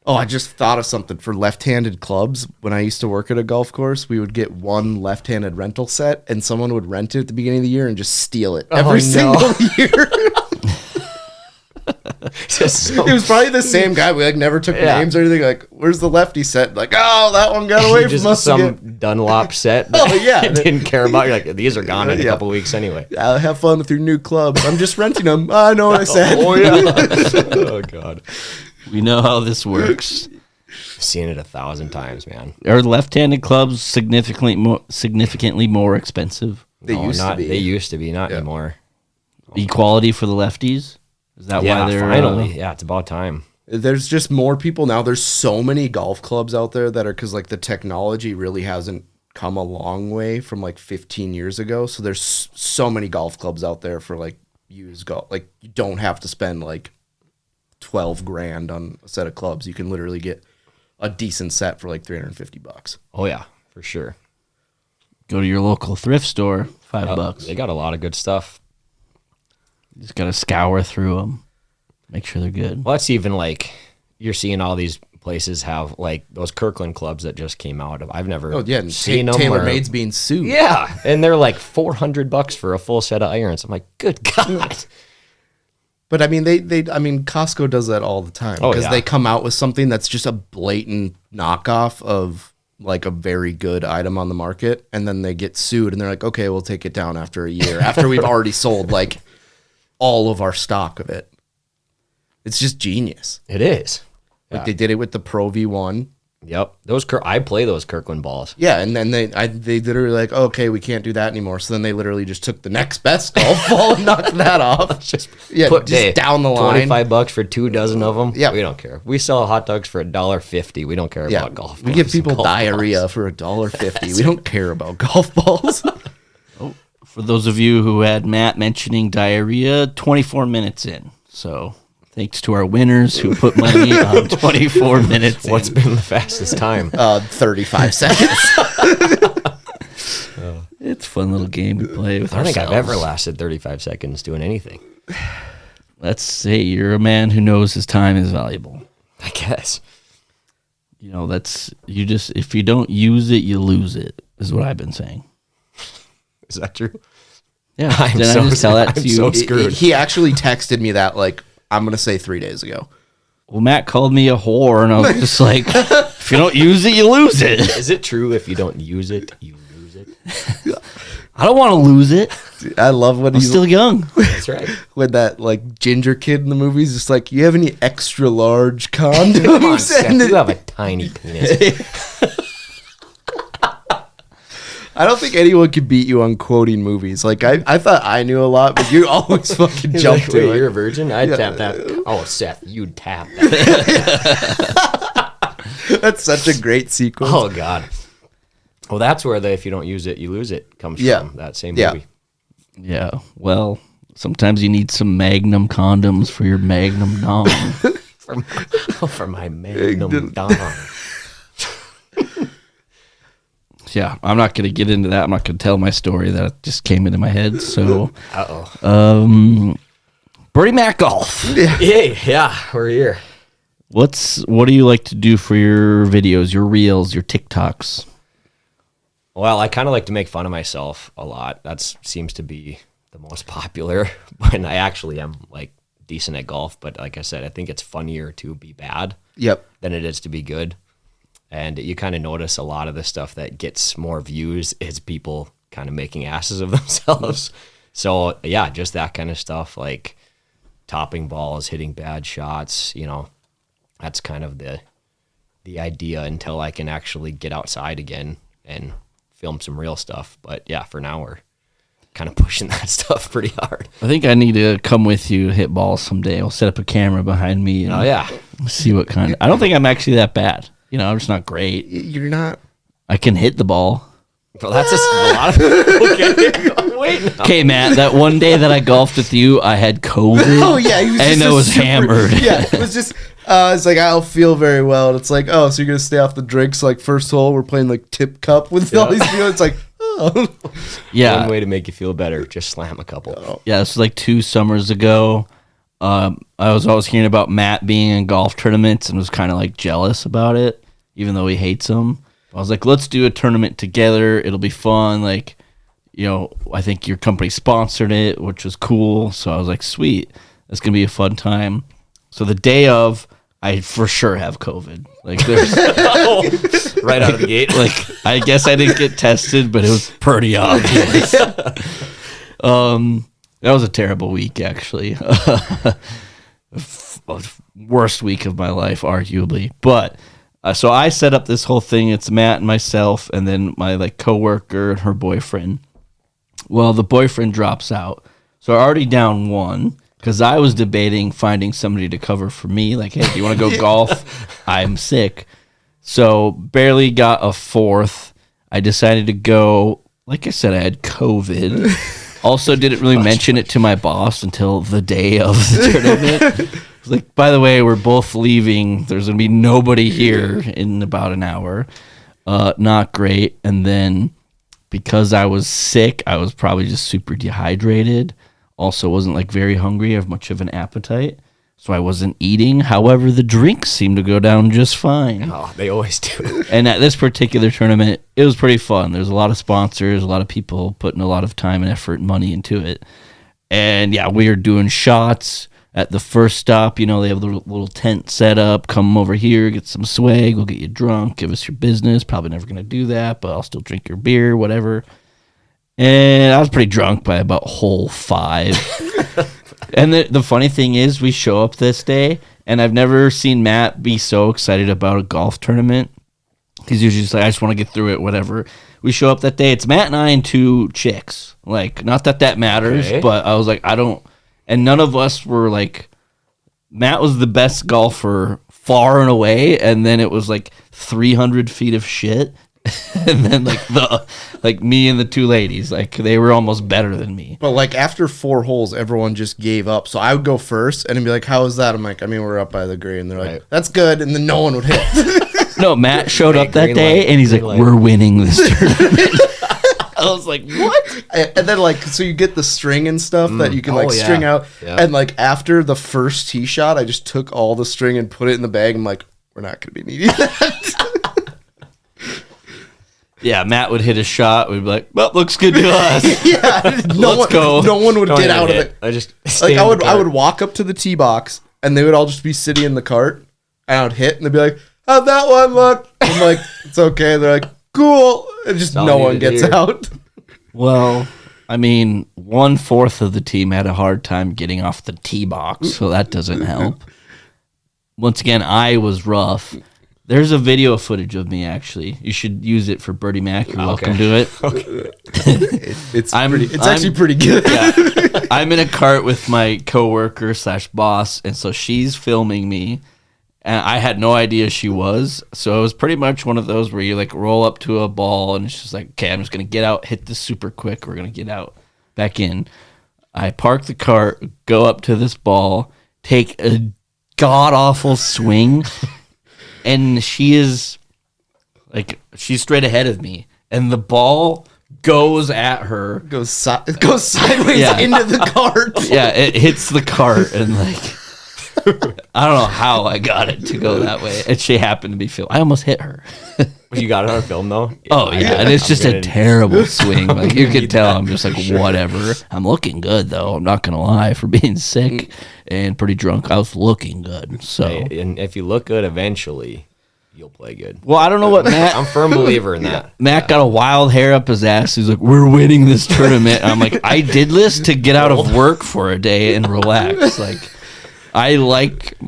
Speaker 7: Oh, I just thought of something for left-handed clubs. When I used to work at a golf course, we would get one left-handed rental set, and someone would rent it at the beginning of the year and just steal it every single year. It was probably the same guy. We like never took names or anything. Like, where's the lefty set? Like, oh, that one got away from us.
Speaker 8: Some
Speaker 7: again.
Speaker 8: Dunlop set. That
Speaker 7: Oh, yeah.
Speaker 8: didn't care about. You're like, these are gone in a couple weeks anyway.
Speaker 7: Have fun with your new clubs. I'm just renting them. I know what I said.
Speaker 8: Oh yeah. Oh god.
Speaker 6: We know how this works.
Speaker 8: I've seen it 1,000 times, man.
Speaker 6: Are left-handed clubs significantly more expensive?
Speaker 7: They used to be.
Speaker 8: They used to be, not anymore.
Speaker 6: Equality for the lefties? Is that why they're
Speaker 8: finally? Yeah, it's about time.
Speaker 7: There's just more people now. There's so many golf clubs out there that are, because like the technology really hasn't come a long way from like 15 years ago. So there's so many golf clubs out there for like used golf. Like you don't have to spend like 12 grand on a set of clubs. You can literally get a decent set for like $350.
Speaker 8: Oh yeah, for sure.
Speaker 6: Go to your local thrift store, $5.
Speaker 8: They got a lot of good stuff.
Speaker 6: You just gotta scour through them, make sure they're good.
Speaker 8: Well, that's even like you're seeing all these places have like those Kirkland clubs that just came out. I've never seen them.
Speaker 7: TaylorMade's being sued.
Speaker 8: Yeah, and they're like $400 for a full set of irons. I'm like, good God.
Speaker 7: But I mean, Costco does that all the time because they come out with something that's just a blatant knockoff of like a very good item on the market, and then they get sued, and they're like, okay, we'll take it down after a year after we've already sold like all of our stock of it. It's just genius.
Speaker 8: It is.
Speaker 7: Like they did it with the Pro V1.
Speaker 8: Yep. I play those Kirkland balls.
Speaker 7: Yeah, and then they literally like, okay, we can't do that anymore. So then they literally just took the next best golf ball and knocked that off.
Speaker 8: Just
Speaker 7: down the line.
Speaker 8: $25 for 2 dozen of them.
Speaker 7: Yeah,
Speaker 8: we don't care. We sell hot dogs for $1.50. We don't care about golf balls.
Speaker 7: We give people diarrhea for $1.50. We don't care about golf balls.
Speaker 6: For those of you who had Matt mentioning diarrhea, 24 minutes in. So Thanks to our winners who put money on 24 minutes.
Speaker 8: What's been the fastest time?
Speaker 7: 35 seconds.
Speaker 6: It's a fun little game we play with
Speaker 8: I don't think I've
Speaker 6: ourselves.
Speaker 8: ever lasted 35 seconds doing anything.
Speaker 6: Let's say you're a man who knows his time is valuable.
Speaker 8: I guess.
Speaker 6: You know, if you don't use it, you lose it, is what I've been saying.
Speaker 8: Is that true?
Speaker 6: Yeah.
Speaker 8: I'm
Speaker 6: Did
Speaker 8: so-
Speaker 6: I just tell that to
Speaker 8: I'm
Speaker 6: you?
Speaker 8: so screwed.
Speaker 7: He actually texted me that, like, I'm going to say 3 days ago.
Speaker 6: Well, Matt called me a whore, and I was just like, if you don't use it, you lose it.
Speaker 8: Is it true if you don't use it, you lose it?
Speaker 6: I don't want to lose it.
Speaker 7: I love when
Speaker 6: I'm
Speaker 7: he's
Speaker 6: still young.
Speaker 8: That's right.
Speaker 7: when that, like, ginger kid in the movies just like, you have any extra large condoms?
Speaker 8: Come on, Seth,
Speaker 7: And
Speaker 8: you have a tiny penis.
Speaker 7: I don't think anyone can beat you on quoting movies. Like, I thought I knew a lot, but you always fucking
Speaker 8: He's
Speaker 7: jump
Speaker 8: like,
Speaker 7: to
Speaker 8: wait,
Speaker 7: it.
Speaker 8: you're a virgin? I'd tap that. Oh, Seth, you'd tap that.
Speaker 7: That's such a great sequence.
Speaker 8: Oh, God. Well, that's where the if you don't use it, you lose it comes
Speaker 7: Yeah.
Speaker 8: from, that same
Speaker 7: Yeah.
Speaker 8: movie.
Speaker 6: Yeah. Well, sometimes you need some Magnum condoms for your Magnum dong.
Speaker 8: For my magnum dong.
Speaker 6: Yeah, I'm not going to get into that. I'm not going to tell my story that just came into my head. So,
Speaker 8: Uh-oh.
Speaker 6: Birdie Mac Golf.
Speaker 8: Yay, yeah, we're here.
Speaker 6: What do you like to do for your videos, your reels, your TikToks?
Speaker 8: Well, I kind of like to make fun of myself a lot. That seems to be the most popular. When I actually am like decent at golf, but like I said, I think it's funnier to be bad
Speaker 7: Yep.
Speaker 8: than it is to be good. And you kind of notice a lot of the stuff that gets more views is people kind of making asses of themselves. So yeah, just that kind of stuff, like topping balls, hitting bad shots, you know, that's kind of the idea until I can actually get outside again and film some real stuff. But yeah, for now we're kind of pushing that stuff pretty hard.
Speaker 6: I think I need to come with you to hit balls someday. I'll set up a camera behind me and
Speaker 8: Oh yeah.
Speaker 6: see what kind. I don't think I'm actually that bad. You know, I'm just not great.
Speaker 7: You're not.
Speaker 6: I can hit the ball.
Speaker 8: Well, that's just a lot of okay. Wait. No.
Speaker 6: Okay, Matt, that one day that I golfed with you, I had COVID.
Speaker 7: Oh, yeah. He was
Speaker 6: and
Speaker 7: just
Speaker 6: I
Speaker 7: a
Speaker 6: was
Speaker 7: super-
Speaker 6: hammered.
Speaker 7: Yeah. It was just, it's like, I don't feel very well. And it's like, oh, so you're going to stay off the drinks. Like, first hole, we're playing like tip cup with all these people. It's like, oh.
Speaker 6: Yeah.
Speaker 8: One way to make you feel better, just slam a couple.
Speaker 6: Yeah, this was like 2 summers ago. I was always hearing about Matt being in golf tournaments and was kind of like jealous about it, even though he hates them. I was like, let's do a tournament together. It'll be fun. Like, you know, I think your company sponsored it, which was cool. So I was like, sweet, it's going to be a fun time. So the day of, I for sure have COVID. Like, there's
Speaker 8: Right out of the gate.
Speaker 6: like, I guess I didn't get tested, but it was pretty obvious. That was a terrible week, actually. Worst week of my life, arguably. But so I set up this whole thing. It's Matt and myself, and then my like coworker and her boyfriend. Well, the boyfriend drops out, so I already down one because I was debating finding somebody to cover for me. Like, hey, do you want to go golf? I'm sick, so barely got a fourth. I decided to go. Like I said, I had COVID. Also, didn't really mention it to my boss until the day of the tournament. I was like, by the way, we're both leaving. There's going to be nobody here in about an hour. Not great. And then because I was sick, I was probably just super dehydrated. Also wasn't like very hungry. I have much of an appetite. So I wasn't eating. However, the drinks seemed to go down just fine.
Speaker 8: Oh, they always do.
Speaker 6: And at this particular tournament, it was pretty fun. There's a lot of sponsors, a lot of people putting a lot of time and effort and money into it. And yeah, we were doing shots at the first stop. You know, they have the little tent set up. Come over here, get some swag. We'll get you drunk. Give us your business. Probably never going to do that, but I'll still drink your beer, whatever. And I was pretty drunk by about hole 5. And the funny thing is, we show up this day, and I've never seen Matt be so excited about a golf tournament. He's usually just like, I just want to get through it, whatever. We show up that day. It's Matt and I and 2 chicks. Like, not that matters,
Speaker 8: Okay.
Speaker 6: but I was like, I don't. And none of us were like, Matt was the best golfer far and away, and then it was like 300 feet of shit. And then like me and the two ladies, like they were almost better than me.
Speaker 7: But like after 4 holes, everyone just gave up. So I would go first and be like, "How was that?" I'm like, "I mean, we're up by the green." And they're like,
Speaker 8: Right.
Speaker 7: "That's good," and then no one would hit.
Speaker 6: No, Matt showed up that
Speaker 8: green
Speaker 6: day
Speaker 8: light,
Speaker 6: and he's like,
Speaker 8: green light.
Speaker 6: "We're winning this tournament." I was like, "What?"
Speaker 7: And then like, so you get the string and stuff that you can like
Speaker 8: Oh, yeah.
Speaker 7: string out.
Speaker 8: Yeah.
Speaker 7: And like after the first tee shot, I just took all the string and put it in the bag. I'm like, we're not going to be needing that.
Speaker 6: Yeah, Matt would hit a shot. We'd be like, "Well, looks good to us."
Speaker 7: Yeah,
Speaker 6: Let's go.
Speaker 7: No one would
Speaker 8: Don't
Speaker 7: get
Speaker 8: even
Speaker 7: out of
Speaker 8: hit.
Speaker 7: it.
Speaker 8: I just
Speaker 7: Like
Speaker 8: stay
Speaker 7: I
Speaker 8: in
Speaker 7: would,
Speaker 8: the
Speaker 7: I
Speaker 8: cart.
Speaker 7: would walk up to the tee box, and they would all just be sitting in the cart, and I would hit, and they'd be like, "How'd that one look?" I'm like, "It's okay." They're like, "Cool," and just
Speaker 8: all
Speaker 7: no
Speaker 8: you
Speaker 7: one
Speaker 8: need to
Speaker 7: gets
Speaker 8: hear.
Speaker 7: out.
Speaker 6: Well, I mean, 1/4 of the team had a hard time getting off the tee box, so that doesn't help. Once again, I was rough. There's a video footage of me, actually. You should use it for Birdie Mac. You're welcome to it.
Speaker 7: It's
Speaker 6: I'm-
Speaker 7: pretty. It's
Speaker 6: I'm-
Speaker 7: actually pretty good.
Speaker 6: Yeah. I'm in a cart with my coworker / boss, and so she's filming me. And I had no idea she was. So it was pretty much one of those where you like roll up to a ball and it's just like, okay, I'm just going to get out, hit this super quick. We're going to get out, back in. I park the cart, go up to this ball, take a god awful swing. And she is like, she's straight ahead of me. And the ball goes at her.
Speaker 7: Goes sideways
Speaker 6: Yeah.
Speaker 7: into the cart.
Speaker 6: Yeah, it hits the cart and like I don't know how I got it to go that way. And she happened to be filmed. I almost hit her.
Speaker 8: You got it on film though.
Speaker 6: Oh yeah, and it's
Speaker 8: I'm
Speaker 6: just a
Speaker 8: gonna-
Speaker 6: terrible swing. Like you can
Speaker 8: need
Speaker 6: tell
Speaker 8: that
Speaker 6: I'm just like
Speaker 8: for sure.
Speaker 6: whatever. I'm looking good though. I'm not gonna lie, for being sick and pretty drunk. I was looking good. So
Speaker 8: Hey, and if you look good, eventually you'll play good.
Speaker 6: well, I don't know what
Speaker 8: I'm
Speaker 6: Matt
Speaker 8: a firm believer in that.
Speaker 6: Matt got a wild hair up his ass. He's like, "We're winning this tournament." And I'm like, I did this to get out of work for a day and relax. Like I like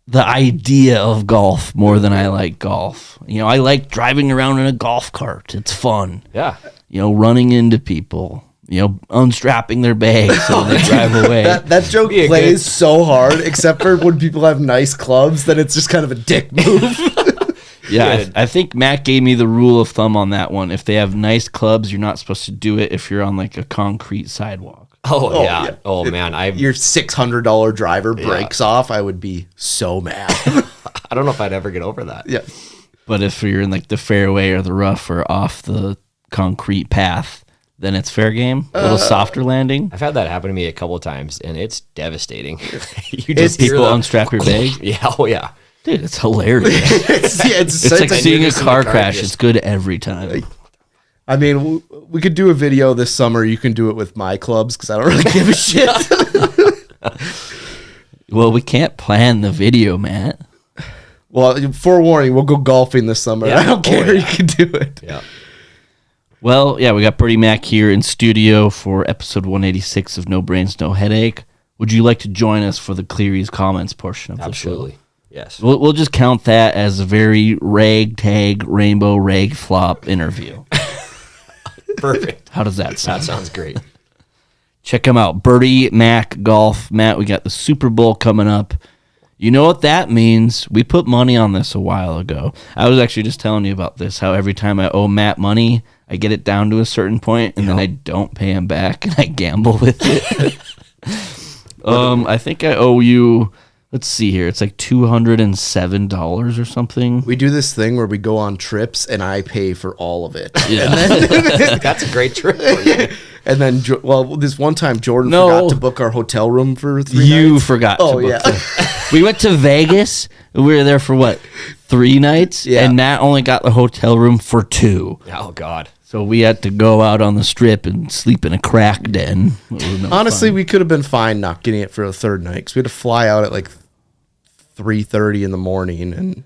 Speaker 6: the idea of golf more than I like golf. You know, I like driving around in a golf cart. It's fun.
Speaker 8: Yeah.
Speaker 6: You know, running into people. You know, unstrapping their bags so they drive away.
Speaker 7: That joke
Speaker 8: Be a
Speaker 7: plays
Speaker 8: good-
Speaker 7: so hard, except for when people have nice clubs, then it's just kind of a dick move.
Speaker 6: Yeah, I think Matt gave me the rule of thumb on that one. If they have nice clubs, you're not supposed to do it if you're on like a concrete sidewalk.
Speaker 8: Oh, yeah.
Speaker 7: yeah.
Speaker 8: Oh man,
Speaker 7: Your $600 driver breaks off, I would be so mad.
Speaker 8: I don't know if I'd ever get over that.
Speaker 7: Yeah.
Speaker 6: But if you're in like the fairway or the rough or off the concrete path, then it's fair game. A little softer landing.
Speaker 8: I've had that happen to me a couple of times, and it's devastating. You
Speaker 6: Just
Speaker 8: hear
Speaker 6: people
Speaker 8: the-
Speaker 6: unstrap your bag.
Speaker 8: Yeah, oh yeah.
Speaker 6: Dude, it's hilarious.
Speaker 7: it's
Speaker 6: It's like seeing a
Speaker 8: just in
Speaker 6: car
Speaker 8: the car,
Speaker 6: crash.
Speaker 8: just-
Speaker 6: It's good every time.
Speaker 7: I mean, we could do a video this summer. You can do it with my clubs because I don't really give a shit.
Speaker 6: Well, we can't plan the video, Matt.
Speaker 7: Well, forewarning, we'll go golfing this summer.
Speaker 8: Yeah.
Speaker 7: I don't
Speaker 8: Oh,
Speaker 7: care.
Speaker 8: yeah.
Speaker 7: You can do it.
Speaker 8: Yeah.
Speaker 6: Well, yeah, we got Birdie Mac here in studio for episode 186 of No Brains, No Headache. Would you like to join us for the Cleary's Comments portion of the show?
Speaker 8: Absolutely. Yes.
Speaker 6: We'll just count that as a very ragtag, rainbow rag flop interview.
Speaker 8: Perfect.
Speaker 6: How does that sound?
Speaker 8: That sounds great.
Speaker 6: Check them out. Birdie Mac Golf. Matt, we got the Super Bowl coming up. You know what that means? We put money on this a while ago. I was actually just telling you about this, how every time I owe Matt money, I get it down to a certain point, and then I don't pay him back, and I gamble with it. I think I owe you, let's see here, it's like $207 or something.
Speaker 7: We do this thing where we go on trips and I pay for all of it.
Speaker 8: That's a great trip.
Speaker 7: And then, this one time Jordan
Speaker 6: No.
Speaker 7: forgot to book our hotel room for 3
Speaker 6: You
Speaker 7: nights.
Speaker 6: forgot to
Speaker 7: Oh,
Speaker 6: book
Speaker 7: yeah.
Speaker 6: We went to Vegas. We were there for what, 3 nights?
Speaker 7: Yeah.
Speaker 6: And Nat only got the hotel room for 2.
Speaker 8: Oh God.
Speaker 6: So we had to go out on the strip and sleep in a crack den. It was no
Speaker 7: Honestly,
Speaker 6: fun.
Speaker 7: we could have been fine not getting it for a third night because we had to fly out at like 3:30 in the morning. And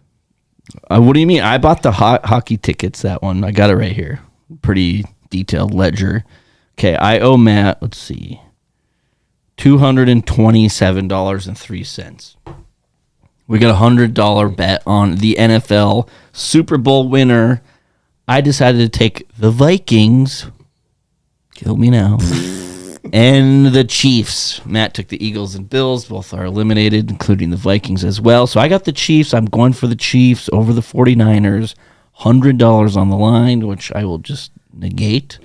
Speaker 6: What do you mean? I bought the hockey tickets, that one. I got it right here. Pretty detailed ledger. Okay, I owe Matt, let's see, $227.03. We got a $100 bet on the NFL Super Bowl winner. I decided to take the Vikings. Kill me now. And the Chiefs. Matt took the Eagles and Bills. Both are eliminated, including the Vikings as well. So I got the Chiefs. I'm going for the Chiefs over the 49ers. $100 on the line, which I will just negate.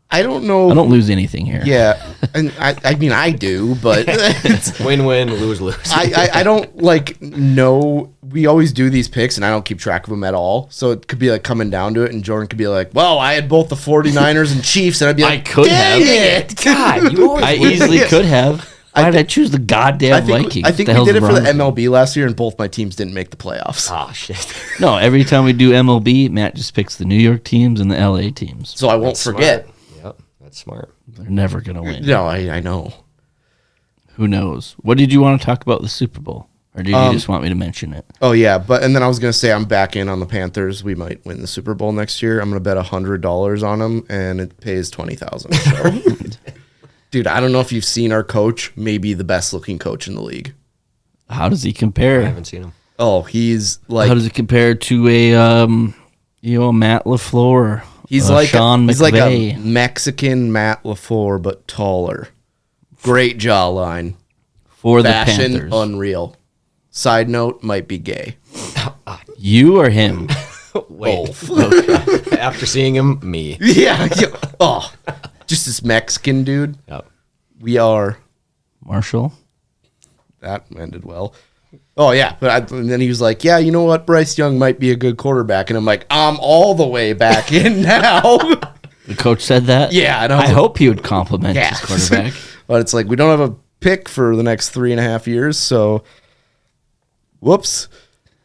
Speaker 7: I don't know.
Speaker 6: I don't lose anything here.
Speaker 7: Yeah, and I mean I do, but it's,
Speaker 8: Win-win, lose-lose.
Speaker 7: I don't like know. We always do these picks, and I don't keep track of them at all. So it could be like coming down to it, and Jordan could be like, "Well, I had both the 49ers and Chiefs," and I'd be like,
Speaker 6: I could have.
Speaker 7: It.
Speaker 8: God, you always
Speaker 6: I easily could have. Why did I choose the goddamn Vikings?
Speaker 7: I think
Speaker 6: The
Speaker 7: we
Speaker 6: hell's
Speaker 7: did it for the
Speaker 6: wrong with me?
Speaker 7: MLB last year, and both my teams didn't make the playoffs.
Speaker 8: Oh, shit.
Speaker 6: No, every time we do MLB, Matt just picks the New York teams and the LA teams.
Speaker 7: So I won't
Speaker 8: That's
Speaker 7: forget.
Speaker 8: smart. Yep, that's smart.
Speaker 6: They're never going to win.
Speaker 7: No, I know.
Speaker 6: Who knows? What did you want to talk about the Super Bowl? Or do you just want me to mention it?
Speaker 7: Oh yeah, and then I was gonna say I'm back in on the Panthers. We might win the Super Bowl next year. I'm gonna bet $100 on them, and it pays $20,000. So. Dude, I don't know if you've seen our coach. Maybe the best looking coach in the league.
Speaker 6: How does he
Speaker 8: I
Speaker 6: compare?
Speaker 8: haven't seen him.
Speaker 7: Oh, he's like
Speaker 6: How does it compare to a Matt LaFleur?
Speaker 7: he's
Speaker 6: Sean
Speaker 7: he's like a
Speaker 6: McVay?
Speaker 7: Mexican Matt LaFleur, but taller. Great jawline.
Speaker 6: For the
Speaker 7: Fashion
Speaker 6: Panthers.
Speaker 7: unreal. Side note, might be gay.
Speaker 6: You or him?
Speaker 8: Wait. After seeing him, me.
Speaker 7: Yeah. Oh, just this Mexican dude.
Speaker 8: Yep.
Speaker 7: We are.
Speaker 6: Marshall?
Speaker 7: That ended well. Oh yeah, and then he was like, "Yeah, you know what? Bryce Young might be a good quarterback," and I'm like, "I'm all the way back in now."
Speaker 6: The coach said that?
Speaker 7: Yeah, and I was
Speaker 6: I
Speaker 7: like,
Speaker 6: hope he would compliment
Speaker 7: Yeah.
Speaker 6: his quarterback.
Speaker 7: But it's like we don't have a pick for the next 3.5 years, so whoops.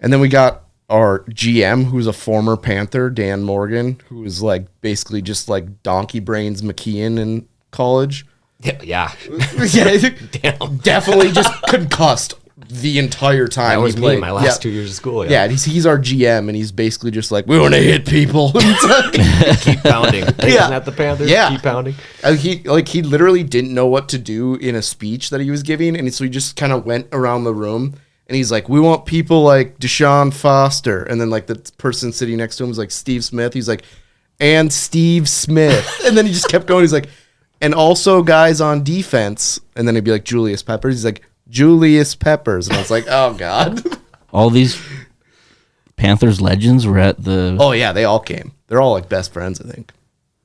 Speaker 7: And then we got our GM, who's a former Panther, Dan Morgan, who was like basically just like donkey brains McKeon in college.
Speaker 8: Yeah.
Speaker 7: Yeah,
Speaker 8: Damn.
Speaker 7: definitely just concussed the entire time.
Speaker 8: That was
Speaker 7: he
Speaker 8: me
Speaker 7: played.
Speaker 8: my last 2 years of school.
Speaker 7: Yeah, and he's our GM, and he's basically just like, we want to hit people.
Speaker 8: Keep pounding.
Speaker 7: Yeah.
Speaker 8: Isn't that the Panthers?
Speaker 7: Yeah.
Speaker 8: Keep pounding.
Speaker 7: He literally didn't know what to do in a speech that he was giving, and so he just kind of went around the room, and he's like, we want people like Deshaun Foster, and then like the person sitting next to him is like Steve Smith. He's like, and Steve Smith, and then he just kept going. He's like, and also guys on defense, and then he'd be like Julius Peppers. He's like, Julius Peppers, and I was like, oh god.
Speaker 6: All these Panthers legends were at the...
Speaker 7: Oh yeah, they all came. They're all like best friends, I think.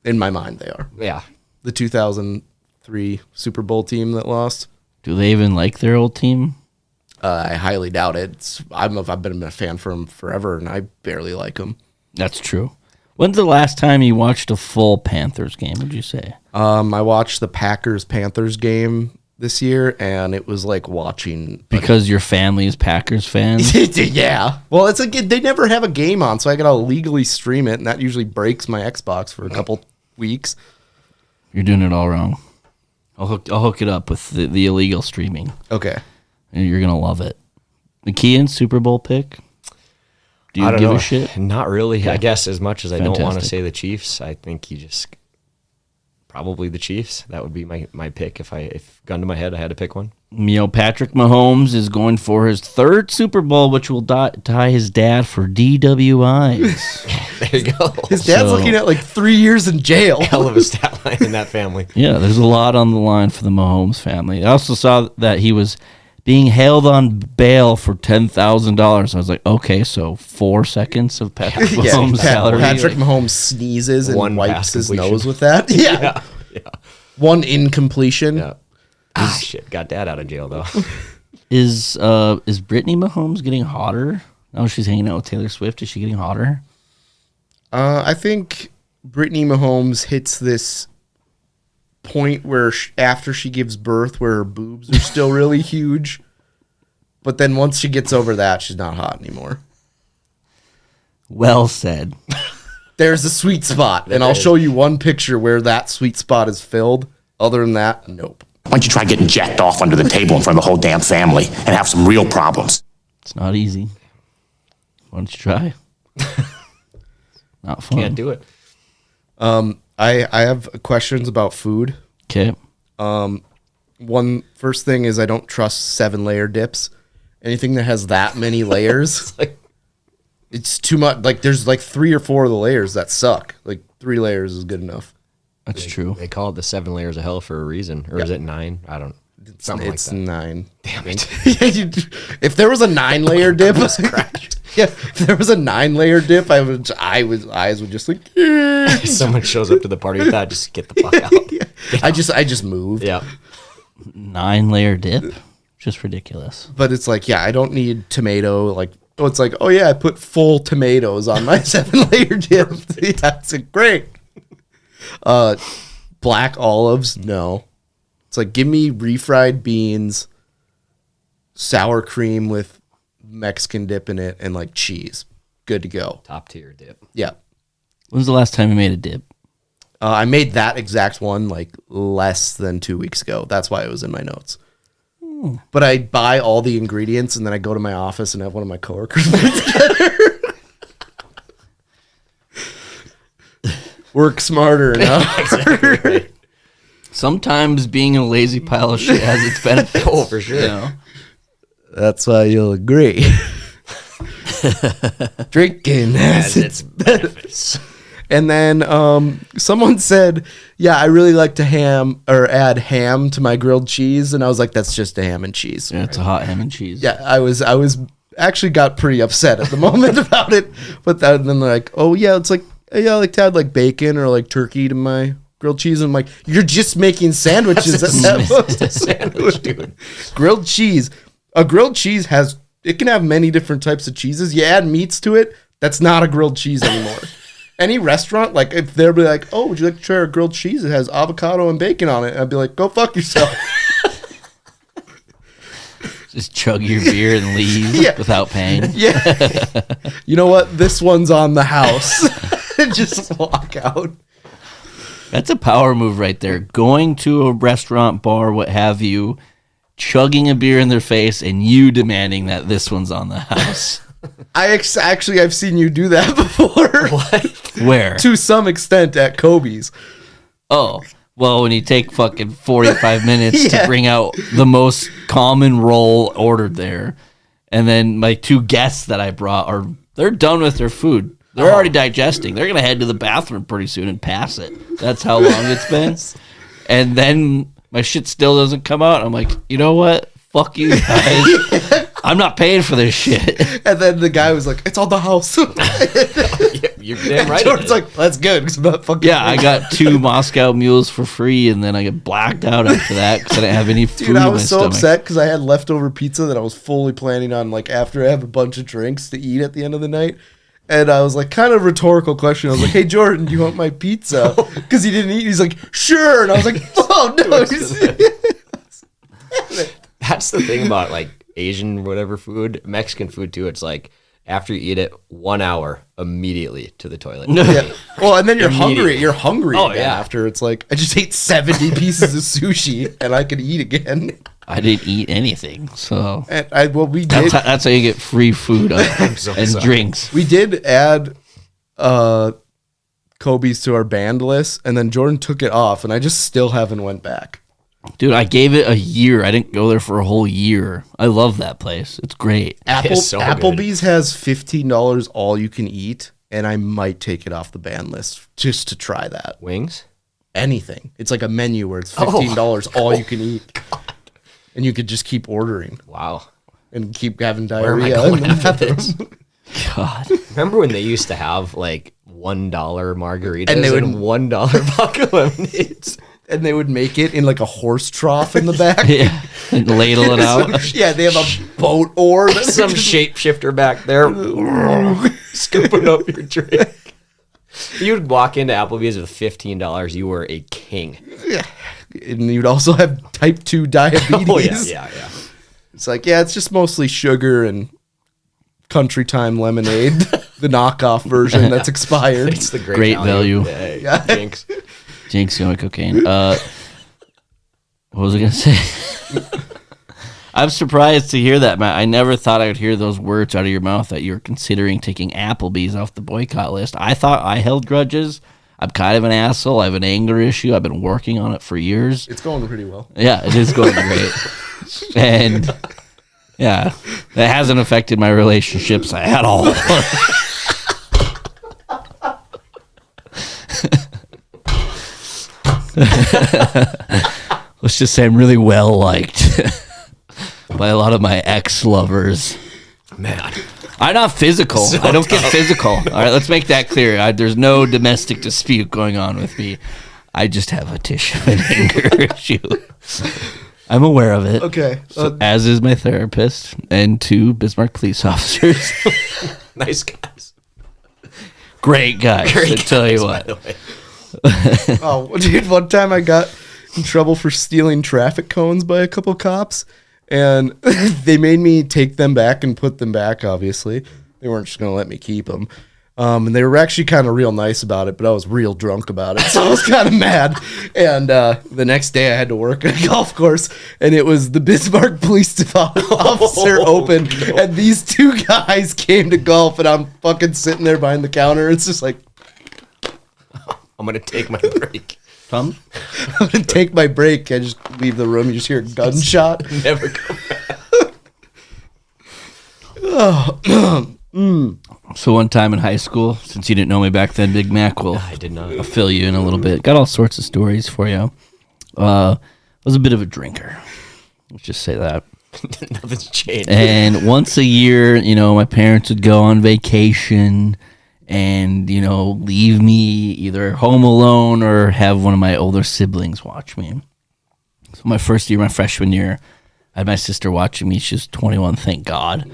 Speaker 7: In my mind, they are.
Speaker 8: Yeah.
Speaker 7: The 2003 Super Bowl team that lost.
Speaker 6: Do they even like their old team?
Speaker 7: I highly doubt it. I've been a fan for them forever, and I barely like them.
Speaker 6: That's true. When's the last time you watched a full Panthers game, would you say?
Speaker 7: I watched the Packers-Panthers game this year, and it was like watching...
Speaker 6: Because your family is Packers fans?
Speaker 7: Yeah. Well, it's like they never have a game on, so I gotta legally stream it, and that usually breaks my Xbox for a couple weeks.
Speaker 6: You're doing it all wrong. I'll hook it up with the illegal streaming.
Speaker 7: Okay.
Speaker 6: And you're going to love it. McKeon, Super Bowl pick? Do you
Speaker 8: I don't
Speaker 6: give
Speaker 8: know.
Speaker 6: a shit?
Speaker 8: Not really.
Speaker 6: Okay.
Speaker 8: I guess as much as I don't want to
Speaker 6: Fantastic.
Speaker 8: say the Chiefs, I think you just probably the Chiefs. That would be my pick if gun to my head I had to pick one.
Speaker 6: Patrick Mahomes is going for his third Super Bowl, which will tie his dad for DWIs.
Speaker 8: There you go.
Speaker 7: His dad's
Speaker 6: So-
Speaker 7: looking at like 3 years in jail.
Speaker 8: Hell of a stat line in that family.
Speaker 6: Yeah, there's a lot on the line for the Mahomes family. I also saw that he was being held on bail for $10,000. I was like, okay, so 4 seconds of Patrick Mahomes' salary.
Speaker 7: Patrick Mahomes sneezes and
Speaker 8: One
Speaker 7: wipes
Speaker 8: pass
Speaker 7: his
Speaker 8: completion.
Speaker 7: nose with that. Yeah. One incompletion.
Speaker 8: Yeah. Shit. Got dad out of jail though.
Speaker 6: Is Brittany Mahomes getting hotter? Oh, she's hanging out with Taylor Swift. Is she getting hotter?
Speaker 7: I think Brittany Mahomes hits this point where after she gives birth where her boobs are still really huge, but then once she gets over that, she's not hot anymore.
Speaker 6: Well said.
Speaker 7: There's a sweet spot, and I'll show you one picture where that sweet spot is filled. Other than that, nope.
Speaker 5: Why don't you try getting jacked off under the table in front of the whole damn family and have some real problems?
Speaker 6: It's not easy. Why don't you try? Not fun.
Speaker 8: Can't do it.
Speaker 7: I have questions about food.
Speaker 6: Okay.
Speaker 7: One first thing is I don't trust 7-layer dips. Anything that has that many layers, it's too much. Like there's like 3 or 4 of the layers that suck. Like 3 layers is good enough.
Speaker 6: That's true.
Speaker 8: They call it the 7 layers of hell for a reason, or is it 9? I don't. Something
Speaker 7: It's
Speaker 8: like that.
Speaker 7: 9.
Speaker 8: Damn it.
Speaker 7: If there was a 9-layer dip, if there was a 9-layer dip, eyes would just like.
Speaker 8: Someone shows up to the party with that, just get the fuck out.
Speaker 7: I just moved.
Speaker 8: Yeah.
Speaker 6: 9-layer dip, just ridiculous.
Speaker 7: But it's like, yeah, I don't need tomato. Like, oh, it's like, oh yeah, I put full tomatoes on my 7-layer dip. That's great. Black olives, no. It's like, give me refried beans, sour cream with Mexican dip in it, and like cheese. Good to go.
Speaker 8: Top tier dip.
Speaker 7: Yeah.
Speaker 6: When's the last time you made a dip?
Speaker 7: I made that exact one like less than 2 weeks ago. That's why it was in my notes. But I buy all the ingredients and then I go to my office and have one of my coworkers put it together. Work smarter now.
Speaker 6: Sometimes being a lazy pile of shit has its benefits.
Speaker 8: Oh, for sure.
Speaker 6: You know?
Speaker 7: That's why you'll agree. Drinking has its
Speaker 8: benefits.
Speaker 7: And then someone said, yeah, I really like to add ham to my grilled cheese. And I was like, that's just a ham and cheese.
Speaker 6: Yeah, it's a hot ham and cheese.
Speaker 7: Yeah, I was actually got pretty upset at the moment about it. But then they're like, oh yeah, it's like, yeah, I like to add like bacon or like turkey to my grilled cheese. And I'm like, you're just making sandwiches.
Speaker 8: That's a sandwich, dude.
Speaker 7: Grilled cheese. A grilled cheese it can have many different types of cheeses. You add meats to it, that's not a grilled cheese anymore. Any restaurant, like if they'll be like, oh, would you like to try our grilled cheese? It has avocado and bacon on it. And I'd be like, go fuck yourself.
Speaker 6: Just chug your beer and leave without paying.
Speaker 7: Yeah. You know what? This one's on the house. Just walk out.
Speaker 6: That's a power move right there. Going to a restaurant, bar, what have you, chugging a beer in their face, and you demanding that this one's on the house.
Speaker 7: I've seen you do that before.
Speaker 8: What?
Speaker 6: Where?
Speaker 7: To some extent at Kobe's.
Speaker 6: Oh, well, when you take fucking 45 minutes
Speaker 7: Yeah.
Speaker 6: to bring out the most common roll ordered there, and then my 2 guests that I brought they're done with their food. They're already digesting. They're gonna head to the bathroom pretty soon and pass it. That's how long it's been. And then my shit still doesn't come out. I'm like, you know what? Fuck you guys. I'm not paying for this shit.
Speaker 7: And then the guy was like, it's on the house.
Speaker 8: You're damn right.
Speaker 7: Jordan's like, that's good because I'm not fucking.
Speaker 6: Yeah, I got 2 Moscow mules for free, and then I get blacked out after that because I didn't have any food
Speaker 7: Dude, I
Speaker 6: in my
Speaker 7: was so
Speaker 6: stomach.
Speaker 7: upset because I had leftover pizza that I was fully planning on, like, after I have a bunch of drinks to eat at the end of the night. And I was like, kind of rhetorical question. I was like, hey, Jordan, do you want my pizza? Because he didn't eat. He's like, sure. And I was like, oh, no.
Speaker 8: That's the thing about like Asian whatever food, Mexican food too. It's like after you eat it, 1 hour immediately to the toilet.
Speaker 7: Yeah. Well, and then you're hungry.
Speaker 8: Immediately.
Speaker 7: You're hungry
Speaker 8: Oh,
Speaker 7: again
Speaker 8: yeah.
Speaker 7: after. It's like, I just ate 70 pieces of sushi and I could eat again.
Speaker 6: I didn't eat anything, so
Speaker 7: And we did.
Speaker 6: that's how you get free food and
Speaker 8: sorry.
Speaker 6: drinks.
Speaker 7: We did add Kobe's to our banned list, and then Jordan took it off, and I just still haven't went back.
Speaker 6: Dude, I gave it a year. I didn't go there for a whole year. I love that place. It's great.
Speaker 8: It's so good.
Speaker 7: Applebee's has $15 all you can eat, and I might take it off the ban list just to try that.
Speaker 8: Wings?
Speaker 7: Anything. It's like a menu where it's $15 all you can eat. And you could just keep ordering
Speaker 8: Wow.
Speaker 7: and keep having
Speaker 8: Where am I
Speaker 7: diarrhea in
Speaker 8: going
Speaker 7: the
Speaker 8: after
Speaker 7: bathroom.
Speaker 6: God.
Speaker 8: Remember when they used to have like $1 margaritas
Speaker 7: And
Speaker 8: and,
Speaker 7: they would-
Speaker 8: $1 vodka lemonades?
Speaker 7: And they would make it in like a horse trough in the back.
Speaker 6: Yeah. And ladle it out.
Speaker 7: Yeah, they have a boat oar.
Speaker 8: Some shapeshifter back there scooping up your drink. You'd walk into Applebee's with $15. You were a king.
Speaker 7: And you'd also have type 2 diabetes.
Speaker 8: Oh, yeah.
Speaker 7: It's like, yeah, it's just mostly sugar and Country Time lemonade, the knockoff version that's expired.
Speaker 8: It's the
Speaker 6: Great value.
Speaker 8: Yeah. Jinx.
Speaker 6: Jinx going cocaine. What was I going to say? I'm surprised to hear that, Matt. I never thought I would hear those words out of your mouth that you're considering taking Applebee's off the boycott list. I thought I held grudges. I'm kind of an asshole. I have an anger issue. I've been working on it for years.
Speaker 7: It's going pretty well.
Speaker 6: Yeah, it is going great. And yeah, that hasn't affected my relationships at all. let's just say I'm really well liked by a lot of my ex-lovers.
Speaker 8: Man.
Speaker 6: I'm not physical. I don't get physical. All right, let's make that clear. There's no domestic dispute going on with me. I just have a tissue and anger issue. I'm aware of it.
Speaker 7: Okay.
Speaker 6: So, as is my therapist and 2 Bismarck police officers.
Speaker 8: Nice guys.
Speaker 6: Great guys. I tell you what.
Speaker 7: Oh, dude, one time I got in trouble for stealing traffic cones by a couple cops, and they made me take them back and put them back, obviously. They weren't just going to let me keep them. And they were actually kind of real nice about it, but I was real drunk about it, so I was kind of mad. And the next day I had to work at a golf course, and it was the Bismarck Police officer open, and these 2 guys came to golf, and I'm fucking sitting there behind the counter. It's just like,
Speaker 8: I'm going to take my break.
Speaker 6: Tom?
Speaker 7: I'm going to take my break. I just leave the room. You just hear a gunshot.
Speaker 8: Never come back.
Speaker 6: So one time in high school, since you didn't know me back then, Big Mac will
Speaker 8: I did not.
Speaker 6: I'll fill you in a little bit. Got all sorts of stories for you. I was a bit of a drinker. Let's just say that.
Speaker 8: Nothing's changed.
Speaker 6: And once a year, you know, my parents would go on vacation and, you know, leave me either home alone or have one of my older siblings watch me. So my first year, my freshman year, I had my sister watching me. She's 21, thank God.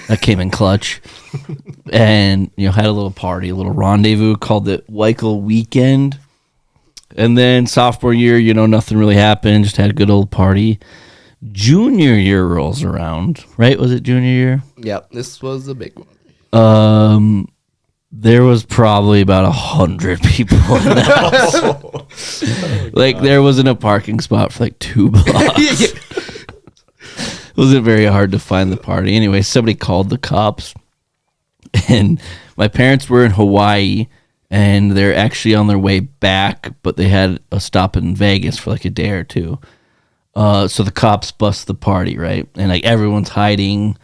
Speaker 6: That came in clutch. And, you know, had a little party, a little rendezvous, called it Weichel Weekend. And then sophomore year, you know, nothing really happened. Just had a good old party. Junior year rolls around, right? Was it junior year?
Speaker 7: Yep, this was a big one.
Speaker 6: There was probably about 100 people in the house. Like, there wasn't a parking spot for like 2 blocks. It wasn't very hard to find the party. Anyway, somebody called the cops, and my parents were in Hawaii, and they're actually on their way back, but they had a stop in Vegas for like a day or 2. So the cops bust the party, right? And like everyone's hiding.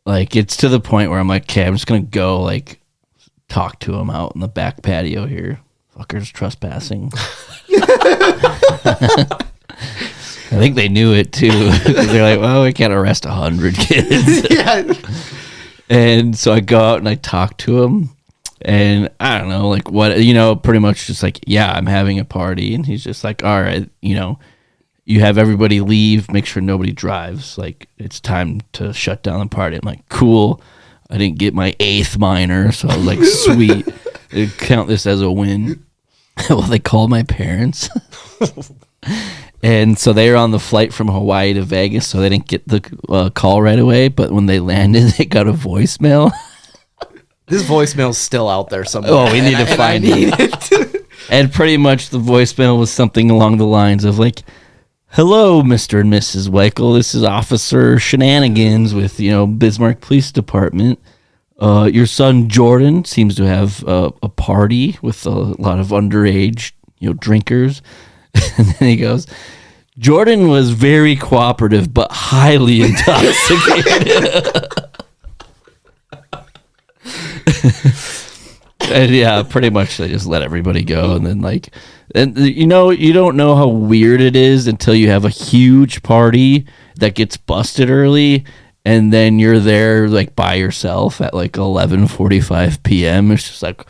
Speaker 6: Like, it's to the point where I'm like, okay, I'm just gonna go like talk to them out in the back patio here. Fuckers trespassing. I think they knew it too. They're like, well, we can't arrest 100 kids.
Speaker 7: Yeah.
Speaker 6: And so I go out and I talk to him, and I don't know, like what, you know, pretty much just like, yeah, I'm having a party. And he's just like, all right, you know, you have everybody leave, make sure nobody drives. Like, it's time to shut down the party. I'm like, cool. I didn't get my 8th minor, so I was like, sweet. They count this as a win. Well, they called my parents. And so they were on the flight from Hawaii to Vegas, so they didn't get the call right away. But when they landed, they got a voicemail.
Speaker 7: This voicemail's still out there somewhere.
Speaker 6: Oh, we need to find it. And pretty much the voicemail was something along the lines of like, hello, Mr. and Mrs. Weichel. This is Officer Shenanigans with, you know, Bismarck Police Department. Your son Jordan seems to have a party with a lot of underage, you know, drinkers. And then he goes, Jordan was very cooperative but highly intoxicated. And yeah, pretty much they just let everybody go. And then like, and you know, you don't know how weird it is until you have a huge party that gets busted early, and then you're there like by yourself at like 11:45 p.m. It's just like,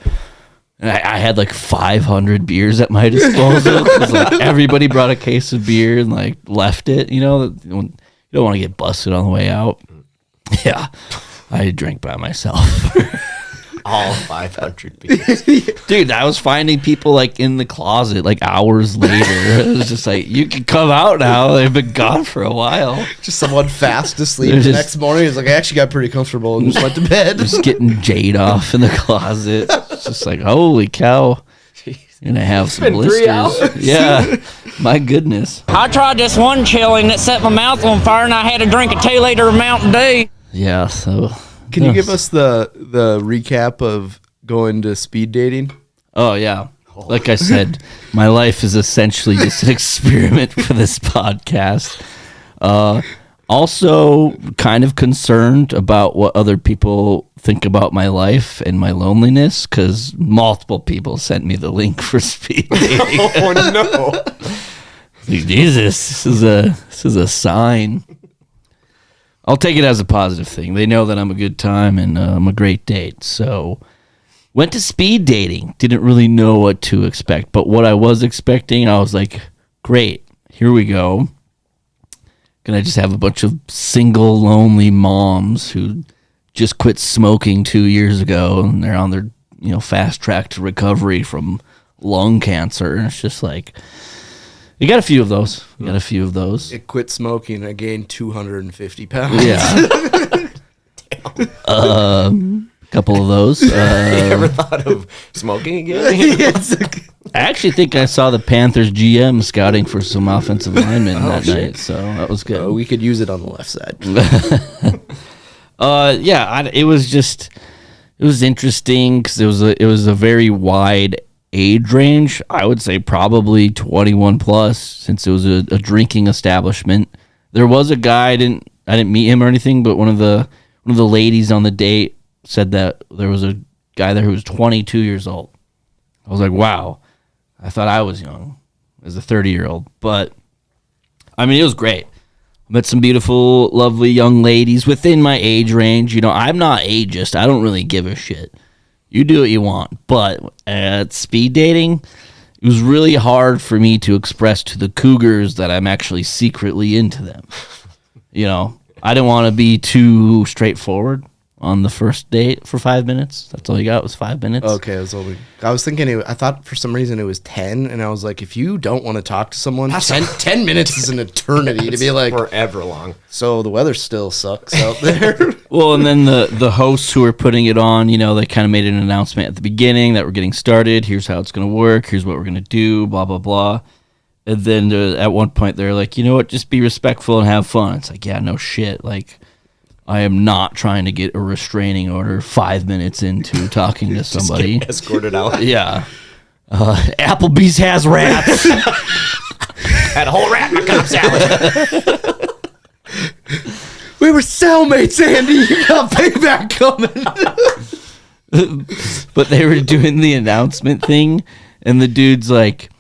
Speaker 6: and I had like 500 beers at my disposal because like everybody brought a case of beer and like left it. You know, you don't want to get busted on the way out. Yeah, I drank by myself.
Speaker 8: All 500 beers.
Speaker 6: Dude, I was finding people like in the closet like hours later. It was just like, you can come out now. They've been gone for a while.
Speaker 7: Just someone fast asleep
Speaker 6: They're
Speaker 7: the
Speaker 6: just-
Speaker 7: next morning. It's like, I actually got pretty comfortable and just went to bed.
Speaker 6: Just getting Jade off in the closet. It's just like, holy cow. And I have some
Speaker 8: been 3
Speaker 6: blisters.
Speaker 8: hours.
Speaker 6: Yeah, my goodness.
Speaker 10: I tried this one chilling that set my mouth on fire, and I had to drink a 2-liter of Mountain Dew.
Speaker 6: Yeah, so.
Speaker 7: Can you give us the recap of going to speed dating?
Speaker 6: Oh, yeah. Like I said, my life is essentially just an experiment for this podcast. Also, kind of concerned about what other people think about my life and my loneliness, because multiple people sent me the link for speed dating.
Speaker 8: Oh, no.
Speaker 6: Jesus, this is a sign. I'll take it as a positive thing. They know that I'm a good time and I'm a great date. So went to speed dating. Didn't really know what to expect, but what I was expecting, I was like, great, here we go. Gonna just have a bunch of single, lonely moms who just quit smoking 2 years ago, and they're on their fast track to recovery from lung cancer. And it's just like, you got a few of those.
Speaker 7: It quit smoking. I gained 250 pounds.
Speaker 6: Yeah. Couple of those.
Speaker 8: You ever thought of smoking again?
Speaker 6: I actually think I saw the Panthers GM scouting for some offensive linemen that night, so that was good.
Speaker 7: We could use it on the left side.
Speaker 6: It was interesting because it was a very wide age range. I would say probably 21 plus, since it was a drinking establishment. There was a guy, I didn't meet him or anything, but one of the ladies on the date said that there was a guy there who was 22 years old. I was like, wow. I thought I was young as a 30-year-old, but I mean, it was great. Met some beautiful, lovely young ladies within my age range. I'm not ageist. I don't really give a shit. You do what you want. But at speed dating, it was really hard for me to express to the cougars that I'm actually secretly into them. I didn't want to be too straightforward on the first date for 5 minutes. That's all you got was 5 minutes.
Speaker 7: Okay, I was thinking. I thought for some reason it was 10, and I was like, if you don't want to talk to someone, 10 minutes is an eternity to be like
Speaker 8: forever long.
Speaker 7: So the weather still sucks out there.
Speaker 6: Well, and then the hosts who were putting it on, they kind of made an announcement at the beginning that we're getting started. Here's how it's going to work. Here's what we're going to do. Blah blah blah. And then at one point they're like, you know what? Just be respectful and have fun. It's like, yeah, no shit. Like, I am not trying to get a restraining order 5 minutes into talking to somebody.
Speaker 8: Just get escorted out.
Speaker 6: Yeah. Applebee's has rats.
Speaker 8: Had a whole rat in my Cobb salad.
Speaker 7: We were cellmates, Andy. You got payback coming.
Speaker 6: But they were doing the announcement thing, and the dude's like,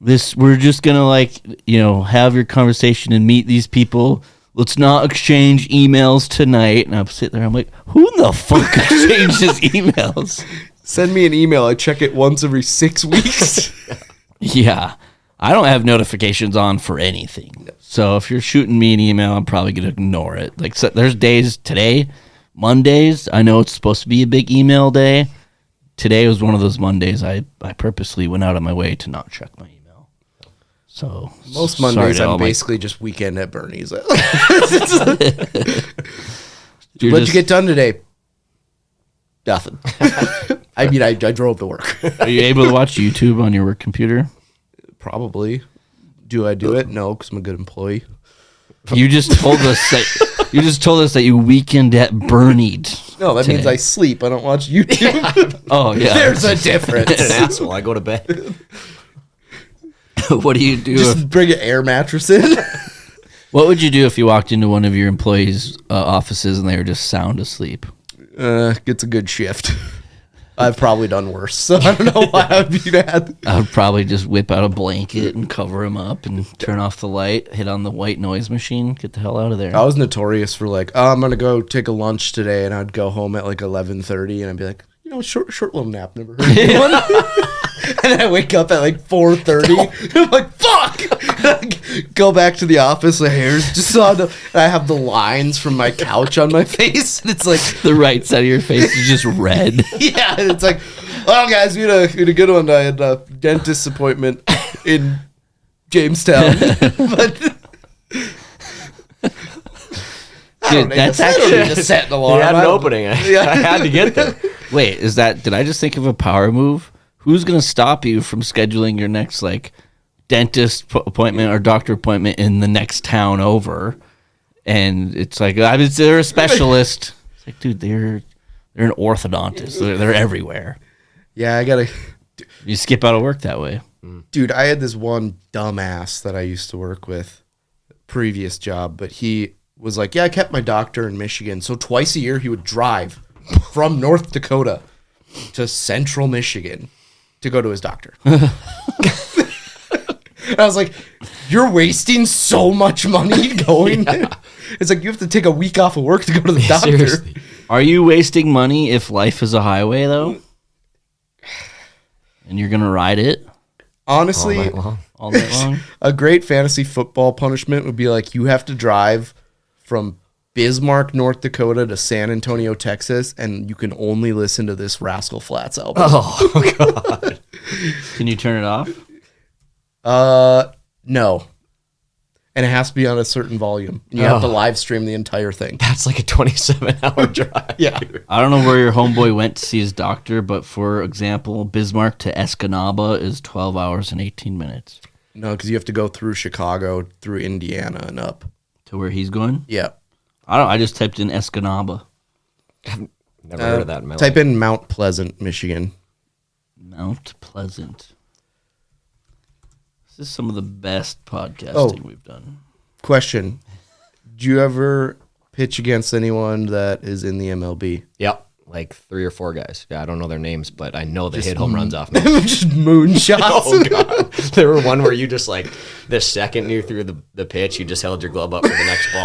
Speaker 6: we're just going to have your conversation and meet these people. Let's not exchange emails tonight. And I'm sitting there, I'm like, who the fuck exchanges emails?
Speaker 7: Send me an email. I check it once every 6 weeks.
Speaker 6: Yeah. I don't have notifications on for anything. So if you're shooting me an email, I'm probably going to ignore it. Like, so there's days today, Mondays, I know it's supposed to be a big email day. Today was one of those Mondays I purposely went out of my way to not check my email. So
Speaker 7: most Mondays I'm basically just weekend at Birdie's. What'd you get done today? Nothing. I mean, I drove to work.
Speaker 6: Are you able to watch YouTube on your work computer?
Speaker 7: Probably. Do I do it? No, because I'm a good employee.
Speaker 6: You just told us that you weekend at Birdie.
Speaker 7: No, that means I sleep. I don't watch YouTube.
Speaker 6: Oh yeah,
Speaker 7: there's a difference.
Speaker 8: An asshole. I go to bed.
Speaker 6: What do you do?
Speaker 7: Just bring an air mattress in.
Speaker 6: What would you do if you walked into one of your employees' offices and they were just sound asleep?
Speaker 7: Gets a good shift. I've probably done worse, so I don't know why I'd be mad.
Speaker 6: I would probably just whip out a blanket and cover him up and turn off the light, hit on the white noise machine, get the hell out of there.
Speaker 7: I was notorious for I'm going to go take a lunch today, and I'd go home at 11:30, and I'd be like, short little nap, never heard anyone. And then I wake up at 4:30. I'm like, fuck! Go back to the office. The hair's just on. And I have the lines from my couch on my face. And it's like
Speaker 6: the right side of your face is just red.
Speaker 7: Yeah, and it's like, well, guys, we had a good one. I had a dentist appointment in Jamestown. But
Speaker 6: dude, that's actually
Speaker 7: just set an alarm.
Speaker 8: You had an opening. I had to get there.
Speaker 6: Wait, did I just think of a power move? Who's going to stop you from scheduling your next dentist appointment or doctor appointment in the next town over? And it's like, they're a specialist. It's like, dude, they're an orthodontist. They're everywhere.
Speaker 7: Yeah, I gotta.
Speaker 6: You skip out of work that way.
Speaker 7: Dude, I had this one dumbass that I used to work with, previous job, but he was like, yeah, I kept my doctor in Michigan. So twice a year he would drive from North Dakota to central Michigan to go to his doctor. And I was like, you're wasting so much money going. It's like you have to take a week off of work to go to the doctor.
Speaker 8: Seriously.
Speaker 6: Are you wasting money if life is a highway, though? And you're going to ride it
Speaker 7: Honestly,
Speaker 6: all night long?
Speaker 7: a great fantasy football punishment would be like you have to drive from Bismarck, North Dakota to San Antonio, Texas, and you can only listen to this Rascal Flatts album.
Speaker 8: Oh, God.
Speaker 6: Can you turn it off?
Speaker 7: No. And it has to be on a certain volume. You have to live stream the entire thing.
Speaker 8: That's like a 27-hour drive.
Speaker 7: Yeah.
Speaker 6: I don't know where your homeboy went to see his doctor, but for example, Bismarck to Escanaba is 12 hours and 18 minutes.
Speaker 7: No, because you have to go through Chicago, through Indiana, and up.
Speaker 6: To where he's going?
Speaker 7: Yeah.
Speaker 6: I just typed in Escanaba.
Speaker 8: Never heard of that in my
Speaker 7: Type
Speaker 8: life.
Speaker 7: in Mount Pleasant, Michigan.
Speaker 6: Mount Pleasant. This is some of the best podcasting we've done.
Speaker 7: Question. Do you ever pitch against anyone that is in the MLB?
Speaker 8: Yep. Like 3 or 4 guys. Yeah, I don't know their names, but I know they hit home runs off me.
Speaker 7: Just moonshots.
Speaker 8: Oh, God. There were one where you just like, the second you threw the pitch, you just held your glove up for the next ball.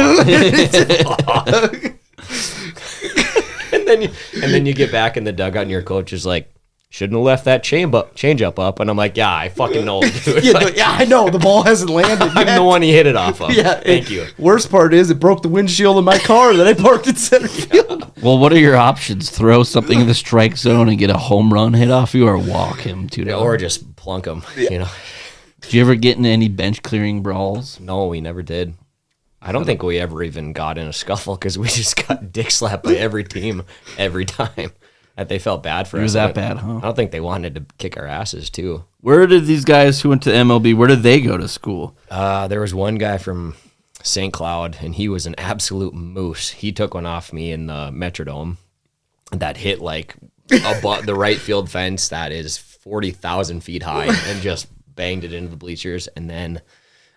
Speaker 8: and then you get back in the dugout and your coach is like, shouldn't have left that change up. And I'm like, yeah, I fucking know, dude.
Speaker 7: Yeah, I know. The ball hasn't landed
Speaker 8: I'm
Speaker 7: yet.
Speaker 8: the one he hit it off of.
Speaker 7: Yeah,
Speaker 8: Thank you.
Speaker 7: Worst part is it broke the windshield of my car that I parked in center field.
Speaker 6: Well, what are your options? Throw something in the strike zone and get a home run hit off you, or walk him to
Speaker 8: Or just plunk him, you know.
Speaker 6: Did you ever get into any bench clearing brawls?
Speaker 8: No, we never did. I don't think we ever even got in a scuffle because we just got dick slapped by every team every time. That they felt bad for us.
Speaker 6: It was that bad, huh?
Speaker 8: I don't think they wanted to kick our asses, too.
Speaker 6: Where did these guys who went to MLB, where did they go to school?
Speaker 8: There was one guy from St. Cloud, and he was an absolute moose. He took one off me in the Metrodome that hit like the right field fence that is 40,000 feet high and just banged it into the bleachers. And then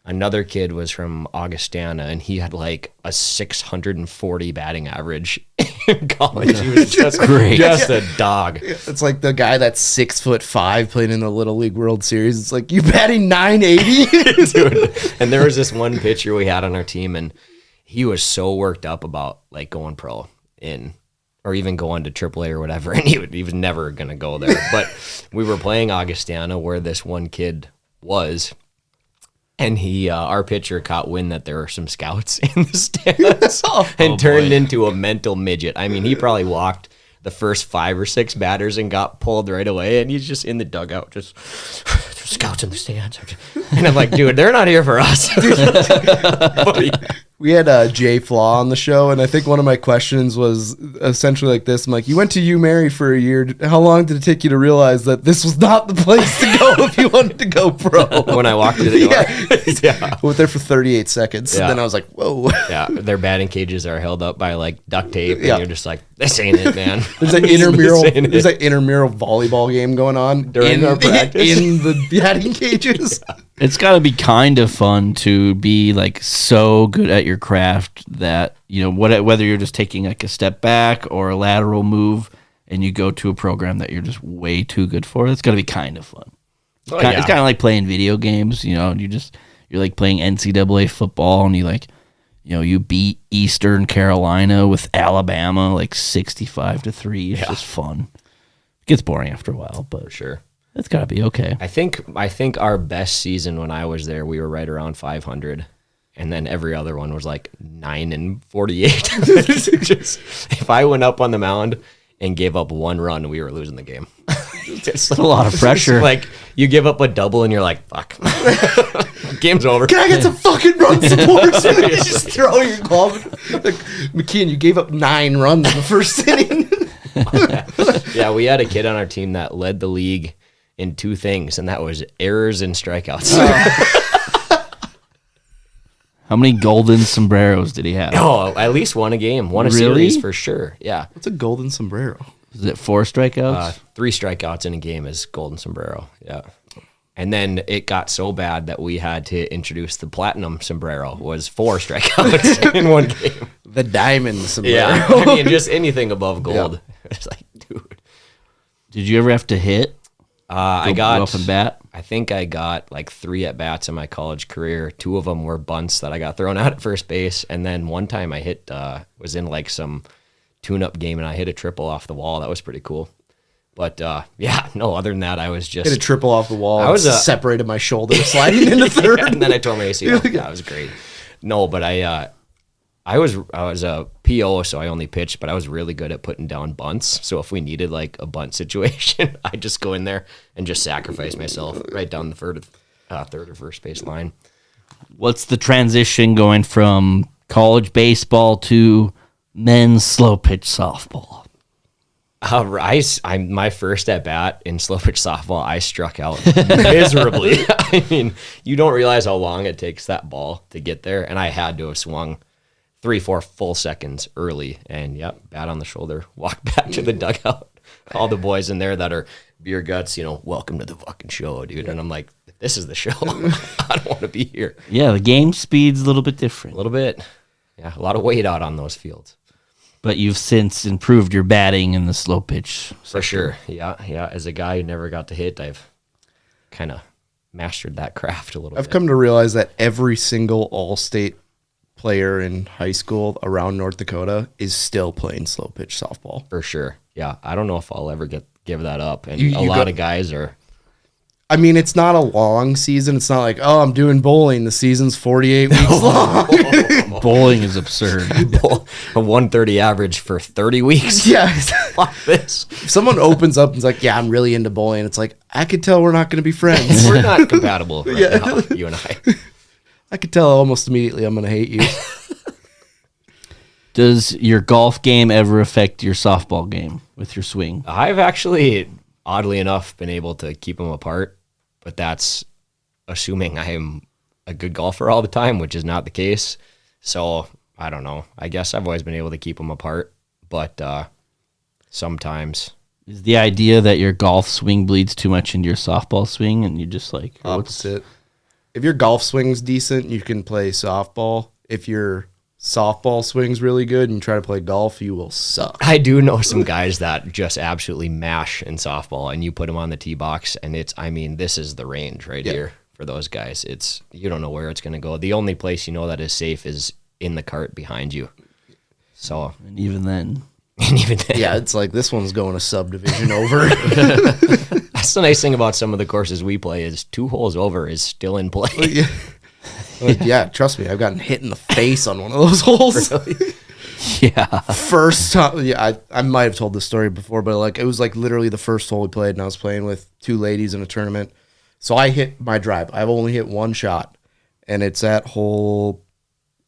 Speaker 8: another kid was from Augustana, and he had like a 640 batting average in college. He was just
Speaker 6: great.
Speaker 8: Just a dog.
Speaker 7: It's like the guy that's 6'5" playing in the Little League World Series. It's like, you batting 980?
Speaker 8: Dude. And there was this one pitcher we had on our team, and he was so worked up about like going pro or even going to AAA or whatever, and he was never going to go there. But we were playing Augustana where this one kid was, and our pitcher caught wind that there were some scouts in the stands and turned into a mental midget. I mean, he probably walked the first 5 or 6 batters and got pulled right away, and he's just in the dugout, just scouts in the stands. And I'm like, dude, they're not here for us. Buddy.
Speaker 7: We had Jay Flaw on the show, and I think one of my questions was essentially like this. I'm like, you went to UMary for a year. How long did it take you to realize that this was not the place to go if you wanted to go pro?
Speaker 8: When I walked through the door.
Speaker 7: Yeah. I went there for 38 seconds, and then I was like, whoa.
Speaker 8: Yeah, their batting cages are held up by like duct tape, and you're just like, this ain't it, man.
Speaker 7: There's an intramural volleyball game going on
Speaker 8: during our practice
Speaker 7: in the batting cages.
Speaker 6: It's got to be kind of fun to be like so good at your craft that, you know, whether you're just taking like a step back or a lateral move and you go to a program that you're just way too good for. It's got to be kind of fun. It's kind of like playing video games, you know, and you're like playing NCAA football and you beat Eastern Carolina with Alabama like 65-3. It's just fun. It gets boring after a while, but
Speaker 8: for sure.
Speaker 6: It's got to be okay.
Speaker 8: I think our best season when I was there, we were right around 500, and then every other one was like 9-48. Just, if I went up on the mound and gave up 1 run, we were losing the game.
Speaker 6: It's a lot of pressure.
Speaker 8: Like you give up a double and you're like, fuck, game's over.
Speaker 7: Can I get some fucking run support? You just throw your glove. Like, McKeon, you gave up 9 runs in the first inning.
Speaker 8: Yeah, we had a kid on our team that led the league in 2 things, and that was errors and strikeouts.
Speaker 6: How many golden sombreros did he have?
Speaker 8: Oh, at least 1 a game. Won a series for sure. Yeah.
Speaker 7: What's a golden sombrero?
Speaker 6: Is it 4 strikeouts?
Speaker 8: 3 strikeouts in a game is golden sombrero. Yeah. And then it got so bad that we had to introduce the platinum sombrero, was 4 strikeouts in 1 game.
Speaker 7: The diamond sombrero.
Speaker 8: Yeah. I mean, just anything above gold. Yeah. It's like, dude.
Speaker 6: Did you ever have to hit?
Speaker 8: I
Speaker 6: Go
Speaker 8: got
Speaker 6: off and bat.
Speaker 8: I think I got like 3 at bats in my college career. 2 of them were bunts that I got thrown out at first base, and then one time I hit was in like some tune-up game and I hit a triple off the wall. That was pretty cool. But yeah, no. Other than that, I was just
Speaker 7: Hit a triple off the wall.
Speaker 8: I was
Speaker 7: separated my shoulder sliding into third,
Speaker 8: and then I tore my ACL. That was great. No, but I was a PO, so I only pitched, but I was really good at putting down bunts. So if we needed like a bunt situation, I'd just go in there and just sacrifice myself right down the third or first base line.
Speaker 6: What's the transition going from college baseball to men's slow pitch softball?
Speaker 8: I'm my first at bat in slow pitch softball. I struck out miserably. I mean, you don't realize how long it takes that ball to get there, and I had to have swung 3-4 full seconds early, and yep, bat on the shoulder, walk back to the dugout. All the boys in there that are beer guts, welcome to the fucking show, dude. And I'm like, this is the show. I don't want to be here.
Speaker 6: Yeah, the game speed's a little bit different.
Speaker 8: A little bit. Yeah, a lot of weight out on those fields.
Speaker 6: But you've since improved your batting in the slow pitch.
Speaker 8: For sure. Yeah. As a guy who never got to hit, I've kind of mastered that craft a little bit.
Speaker 7: I've come to realize that every single all-state player in high school around North Dakota is still playing slow pitch softball.
Speaker 8: For sure. Yeah. I don't know if I'll ever give that up. And a lot of guys are.
Speaker 7: I mean, it's not a long season. It's not like, oh, I'm doing bowling. The season's 48 weeks long.
Speaker 6: Bowling is absurd.
Speaker 8: A 130 average for 30 weeks.
Speaker 7: Yeah.
Speaker 8: Fuck this.
Speaker 7: If someone opens up and is like, yeah, I'm really into bowling, it's like, I could tell we're not going to be friends.
Speaker 8: We're not compatible right now, you and I.
Speaker 7: I could tell almost immediately I'm going to hate you.
Speaker 6: Does your golf game ever affect your softball game with your swing?
Speaker 8: I've actually, oddly enough, been able to keep them apart, but that's assuming I am a good golfer all the time, which is not the case. So I don't know. I guess I've always been able to keep them apart, but sometimes.
Speaker 6: Is the idea that your golf swing bleeds too much into your softball swing and you just like...
Speaker 7: Opposite. If your golf swing's decent, you can play softball. If your softball swing's really good and you try to play golf, you will suck.
Speaker 8: I do know some guys that just absolutely mash in softball, and you put them on the tee box, and this is the range right here for those guys. You don't know where it's going to go. The only place you know that is safe is in the cart behind you. So,
Speaker 6: and even then.
Speaker 7: Yeah, it's like this one's going a subdivision over.
Speaker 8: That's the nice thing about some of the courses we play is 2 holes over is still in play.
Speaker 7: Yeah, trust me, I've gotten hit in the face on one of those holes.
Speaker 8: Really?
Speaker 6: Yeah.
Speaker 7: First time, I might have told this story before, but like it was like literally the first hole we played, and I was playing with 2 ladies in a tournament. So I hit my drive. I've only hit 1 shot, and it's at hole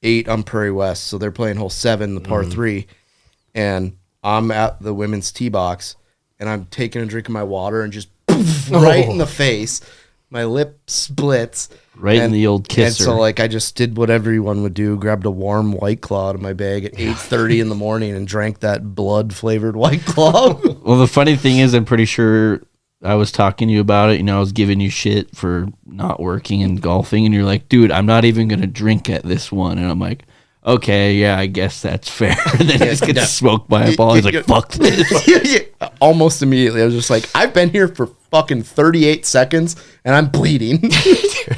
Speaker 7: 8 on Prairie West. So they're playing hole 7, the par 3, and I'm at the women's tee box, and I'm taking a drink of my water and just right in the face. My lip splits.
Speaker 6: Right in the old kisser.
Speaker 7: And so, like, I just did what everyone would do, grabbed a warm White Claw out of my bag at 8:30 in the morning and drank that blood-flavored White Claw.
Speaker 6: Well, the funny thing is, I'm pretty sure I was talking to you about it. I was giving you shit for not working and golfing, and you're like, dude, I'm not even going to drink at this one. And I'm like, okay, yeah, I guess that's fair. And then he just gets smoked by a ball. He's like, fuck this.
Speaker 7: Almost immediately, I was just like, I've been here for fucking 38 seconds, and I'm bleeding.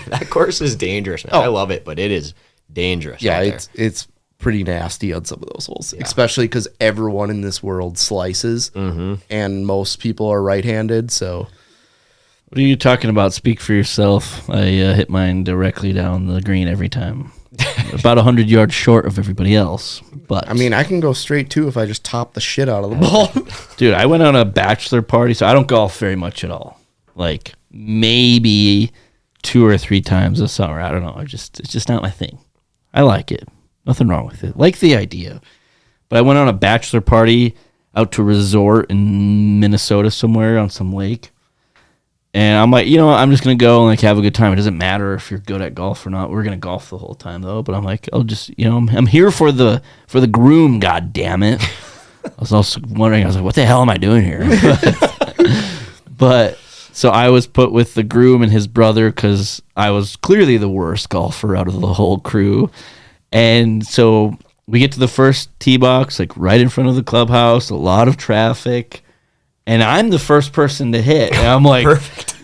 Speaker 8: That course is dangerous, man. I love it, but it is dangerous.
Speaker 7: Yeah, it's pretty nasty on some of those holes, especially because everyone in this world slices, and most people are right-handed, so...
Speaker 6: What are you talking about? Speak for yourself. I hit mine directly down the green every time. About 100 yards short of everybody else. But
Speaker 7: I mean, I can go straight too if I just top the shit out of the ball.
Speaker 6: Dude, I went on a bachelor party, so I don't golf very much at all. Like maybe 2 or 3 times a summer. I don't know. It's just not my thing. I like it. Nothing wrong with it. Like the idea. But I went on a bachelor party out to a resort in Minnesota somewhere on some lake. And I'm like, I'm just going to go and like have a good time. It doesn't matter if you're good at golf or not. We're going to golf the whole time though. But I'm like, I'll just, I'm here for the groom, god damn it. I was also wondering, I was like, what the hell am I doing here? But so I was put with the groom and his brother because I was clearly the worst golfer out of the whole crew. And so we get to the first tee box, like right in front of the clubhouse, a lot of traffic. and I'm the first person to hit. And I'm like,
Speaker 8: Perfect.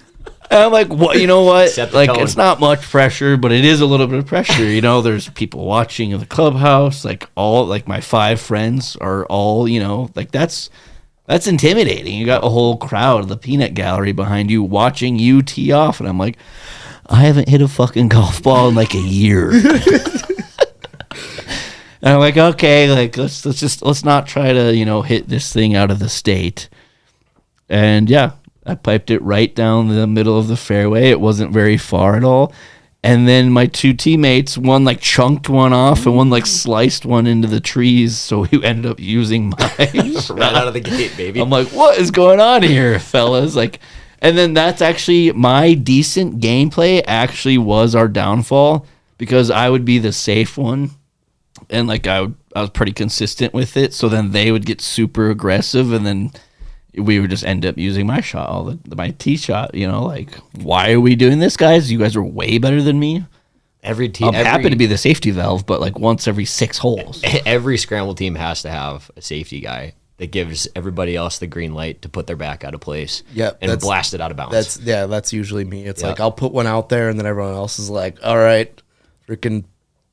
Speaker 6: I'm like, what? You know what?
Speaker 8: Set the
Speaker 6: Like,
Speaker 8: tone.
Speaker 6: it's not much pressure, but it is a little bit of pressure. You know, there's people watching in the clubhouse. Like my 5 friends are all, you know, like that's intimidating. You got a whole crowd of the peanut gallery behind you watching you tee off, and I'm like, I haven't hit a fucking golf ball in like a year. And I'm like, okay, like let's not try to, you know, hit this thing out of the state. And yeah, I piped it right down the middle of the fairway. It wasn't very far at all. And then my 2 teammates, one like chunked one off and one like sliced one into the trees. So we ended up using mine.
Speaker 8: Right out of the gate, baby.
Speaker 6: I'm like, what is going on here, fellas? Like, and then that's actually my decent gameplay actually was our downfall, because I would be the safe one. And like I was pretty consistent with it. So then they would get super aggressive, and then we would just end up using my shot, my tee shot. You know, like, why are we doing this, guys? You guys are way better than me.
Speaker 8: Every team,
Speaker 6: I'm happy to be the safety valve, but like once every 6 holes.
Speaker 8: Every scramble team has to have a safety guy that gives everybody else the green light to put their back out of place.
Speaker 7: Yep,
Speaker 8: and blast it out of bounds.
Speaker 7: That's usually me. It's like I'll put one out there, and then everyone else is like, "All right, freaking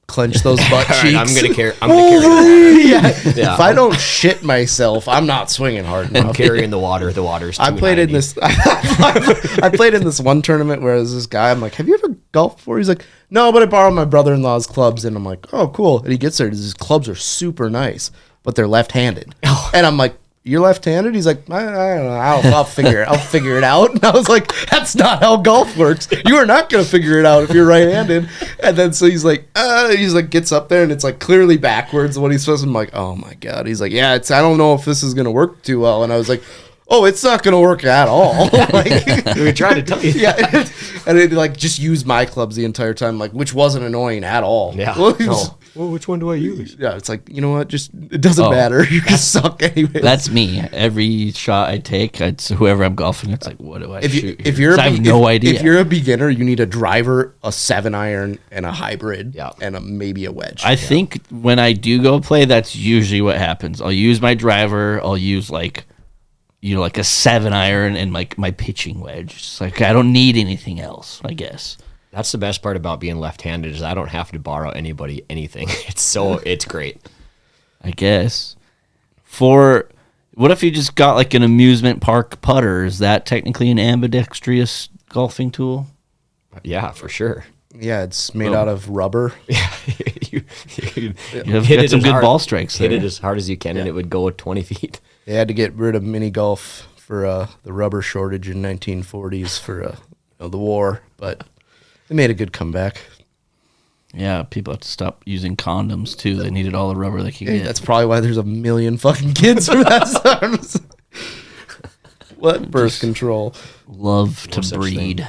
Speaker 7: clench those butt cheeks."
Speaker 8: Right, I'm gonna carry. I'm gonna carry.
Speaker 7: Yeah. If I don't shit myself, I'm not swinging hard enough.
Speaker 8: I'm carrying the water. The water's.
Speaker 7: I played in this. I played in this one tournament where there's this guy. I'm like, "Have you ever golfed before?" He's like, "No, but I borrowed my brother-in-law's clubs." And I'm like, "Oh, cool." And he gets there. His clubs are super nice, but they're left-handed. And I'm like, "You're left-handed?" He's like, I don't know. I'll figure it out. And I was like, that's not how golf works. You are not going to figure it out if you're right-handed. And then so he's like, gets up there, and it's like clearly backwards what he's supposed to. I'm like, oh my God. He's like, yeah, I don't know if this is going to work too well. And I was like, oh, it's not going to work at all. Like,
Speaker 8: we tried to tell you.
Speaker 7: Yeah. And it like just used my clubs the entire time, like, which wasn't annoying at all.
Speaker 8: Yeah.
Speaker 7: Well,
Speaker 8: which one do I use?
Speaker 7: Yeah, it's like, you know what? Just it doesn't matter. You can suck anyway.
Speaker 6: That's me. Every shot I take, it's whoever I'm golfing. It's like, what do I shoot?
Speaker 7: If you're,
Speaker 6: I have no idea.
Speaker 7: If you're a beginner, you need a driver, a 7-iron, and a hybrid, and maybe a wedge.
Speaker 6: I think when I do go play, that's usually what happens. I'll use my driver. I'll use like, you know, like a 7-iron and like my pitching wedge. It's like I don't need anything else, I guess.
Speaker 8: That's the best part about being left-handed is I don't have to borrow anybody anything. It's great.
Speaker 6: I guess. What if you just got like an amusement park putter? Is that technically an ambidextrous golfing tool?
Speaker 8: Yeah, for sure.
Speaker 7: Yeah, it's made out of rubber.
Speaker 8: Yeah, you
Speaker 6: have got some good ball strikes there.
Speaker 8: Hit it as hard as you can, and it would go 20 feet.
Speaker 7: They had to get rid of mini golf for the rubber shortage in 1940s for the war, but they made a good comeback.
Speaker 6: Yeah, people have to stop using condoms too. They needed all the rubber they could get.
Speaker 7: That's probably why there's a million fucking kids from that side. What birth control?
Speaker 6: Love to breed.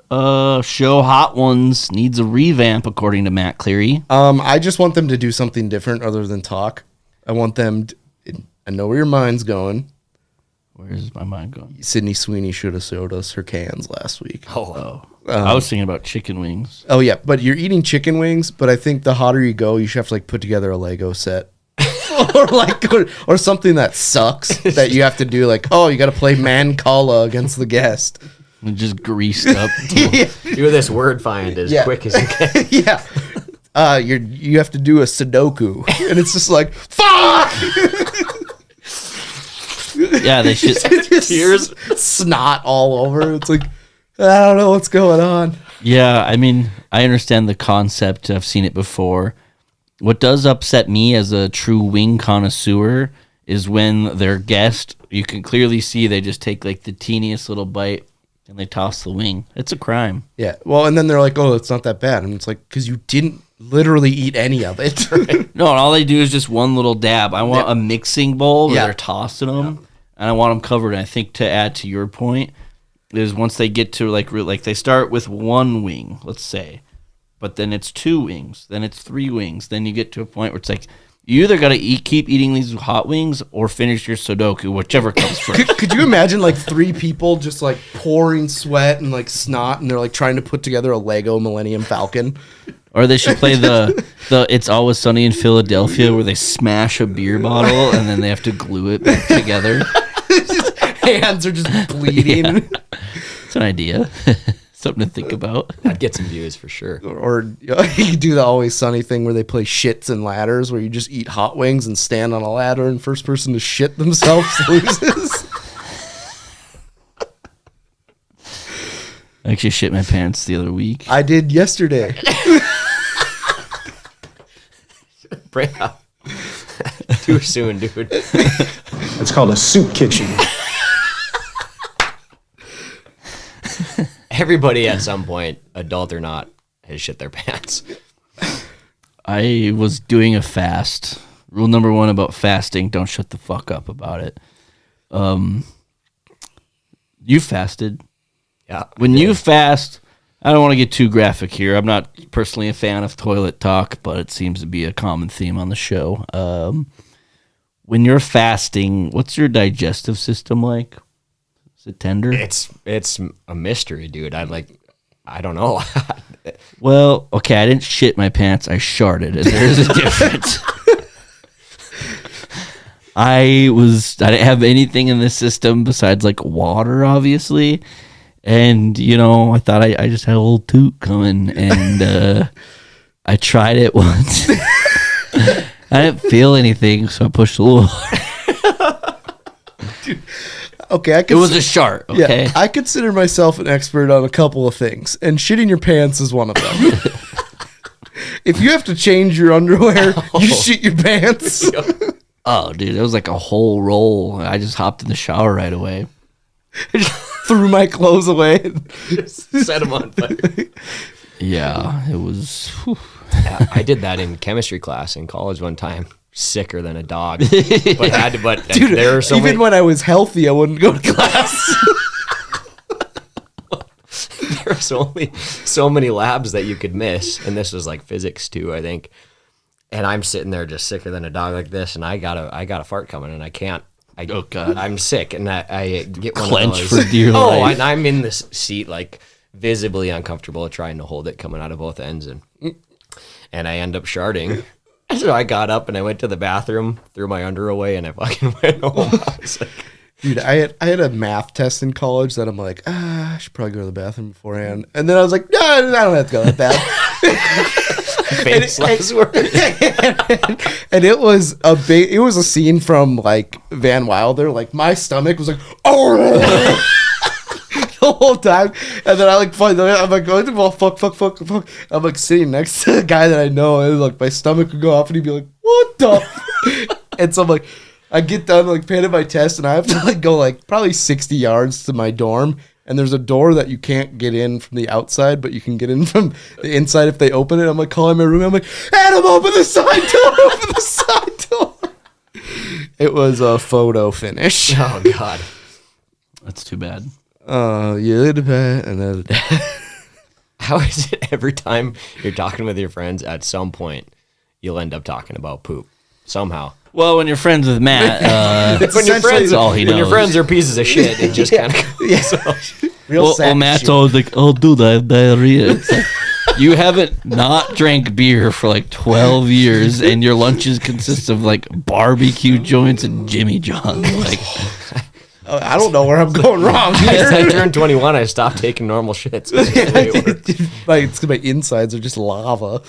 Speaker 6: Show Hot Ones needs a revamp, according to Matt Cleary.
Speaker 7: I just want them to do something different other than talk. I want them. I know where your mind's going.
Speaker 6: Where's my mind going?
Speaker 7: Sydney Sweeney should have showed us her cans last week.
Speaker 6: I was thinking about chicken wings.
Speaker 7: Oh yeah, but you're eating chicken wings. But I think the hotter you go, you should have to like put together a Lego set, or something that sucks that you have to do. Like, oh, you got to play Mancala against the guest.
Speaker 6: And just greased up.
Speaker 8: Do this word find as quick as you can.
Speaker 7: Yeah. You have to do a Sudoku, and it's just like fuck.
Speaker 6: Yeah, they should.
Speaker 7: Tears, snot all over. It's like I don't know what's going on.
Speaker 6: Yeah, I mean, I understand the concept. I've seen it before. What does upset me as a true wing connoisseur is when their guest, you can clearly see they just take like the teeniest little bite and they toss the wing. It's a crime.
Speaker 7: Yeah. Well, and then they're like, "Oh, it's not that bad," and it's like because you didn't literally eat any of it.
Speaker 6: No, and all they do is just one little dab. I want a mixing bowl where they're tossing them, and I want them covered. And I think to add to your point is once they get to like they start with one wing, let's say, but then it's 2 wings, then it's 3 wings, then you get to a point where it's like you either got to keep eating these hot wings or finish your Sudoku, whichever comes first.
Speaker 7: Could you imagine like 3 people just like pouring sweat and like snot, and they're like trying to put together a Lego Millennium Falcon?
Speaker 6: Or they should play the It's Always Sunny in Philadelphia where they smash a beer bottle and then they have to glue it back together.
Speaker 7: hands are just bleeding.
Speaker 6: Yeah. It's an idea. Something to think about.
Speaker 8: I'd get some views for sure.
Speaker 7: Or you do the Always Sunny thing where they play shits and ladders, where you just eat hot wings and stand on a ladder, and first person to shit themselves loses.
Speaker 6: I actually shit my pants the other week.
Speaker 7: I did yesterday.
Speaker 8: Bring up. Too soon, dude.
Speaker 9: It's called a soup kitchen.
Speaker 8: Everybody at some point, adult or not, has shit their pants.
Speaker 6: I was doing a fast. Rule number 1 about fasting: don't shut the fuck up about it. You fasted.
Speaker 8: Yeah.
Speaker 6: When you fast, I don't want to get too graphic here. I'm not personally a fan of toilet talk, but it seems to be a common theme on the show. When you're fasting, what's your digestive system like? Is it tender?
Speaker 8: It's a mystery, dude. I don't know.
Speaker 6: Well, okay, I didn't shit my pants. I sharted, and there's a difference. I didn't have anything in the system besides like water, obviously. And, I thought I just had a little toot coming, and I tried it once. I didn't feel anything, so I pushed a little hard.
Speaker 7: Dude, okay,
Speaker 6: it was a shart, okay?
Speaker 7: Yeah, I consider myself an expert on a couple of things, and shitting your pants is one of them. If you have to change your underwear, you shit your pants.
Speaker 6: Oh, dude, it was like a whole roll. I just hopped in the shower right away.
Speaker 7: I just threw my clothes away and
Speaker 8: set them on fire.
Speaker 6: Yeah, it was.
Speaker 8: Yeah, I did that in chemistry class in college one time. Sicker than a dog, but had to. But
Speaker 7: dude,
Speaker 8: there were so
Speaker 7: even
Speaker 8: many,
Speaker 7: when I was healthy, I wouldn't go to class.
Speaker 8: there's only so many labs that you could miss, and this was like physics too, I think. And I'm sitting there just sicker than a dog like this, and I got a fart coming, and I can't.
Speaker 6: Oh God,
Speaker 8: I'm sick, and I get one
Speaker 6: clench
Speaker 8: of those.
Speaker 6: for dear
Speaker 8: life.
Speaker 6: life.
Speaker 8: And I'm in this seat like visibly uncomfortable, trying to hold it coming out of both ends, and I end up sharding. So I got up and I went to the bathroom, threw my underwear away, and I fucking went home. I was like,
Speaker 7: dude, I had a math test in college that I'm like, I should probably go to the bathroom beforehand. And then I was like, no, I don't have to go that bad.
Speaker 8: famous last word.
Speaker 7: And it was a scene from like Van Wilder. Like my stomach was like, oh. The whole time, and then I'm like, well, fuck. I'm like sitting next to a guy that I know, and like my stomach would go off, and he'd be like, "What the?" And so I'm like, I get done like paying my test, and I have to like go like probably 60 yards to my dorm, and there's a door that you can't get in from the outside, but you can get in from the inside if they open it. I'm like calling my roommate, I'm like, Adam, open the side door, open the side door. It was a photo finish.
Speaker 8: Oh God,
Speaker 6: that's too bad.
Speaker 7: Yeah, another day.
Speaker 8: How is it every time you're talking with your friends, at some point you'll end up talking about poop somehow?
Speaker 6: Well, when you're friends with Matt,
Speaker 8: when your friends,
Speaker 6: all he knows.
Speaker 8: When your friends are pieces of shit, it just kind of
Speaker 6: well, Matt's
Speaker 7: shit.
Speaker 6: always like, "Oh, dude, I have diarrhea." It's like, you haven't not drank beer for like 12 years, and your lunches consist of like barbecue joints and Jimmy John's. Like,
Speaker 7: I don't know where I'm going wrong.
Speaker 8: As I turned 21, I stopped taking normal shits.
Speaker 7: Like my insides are just lava.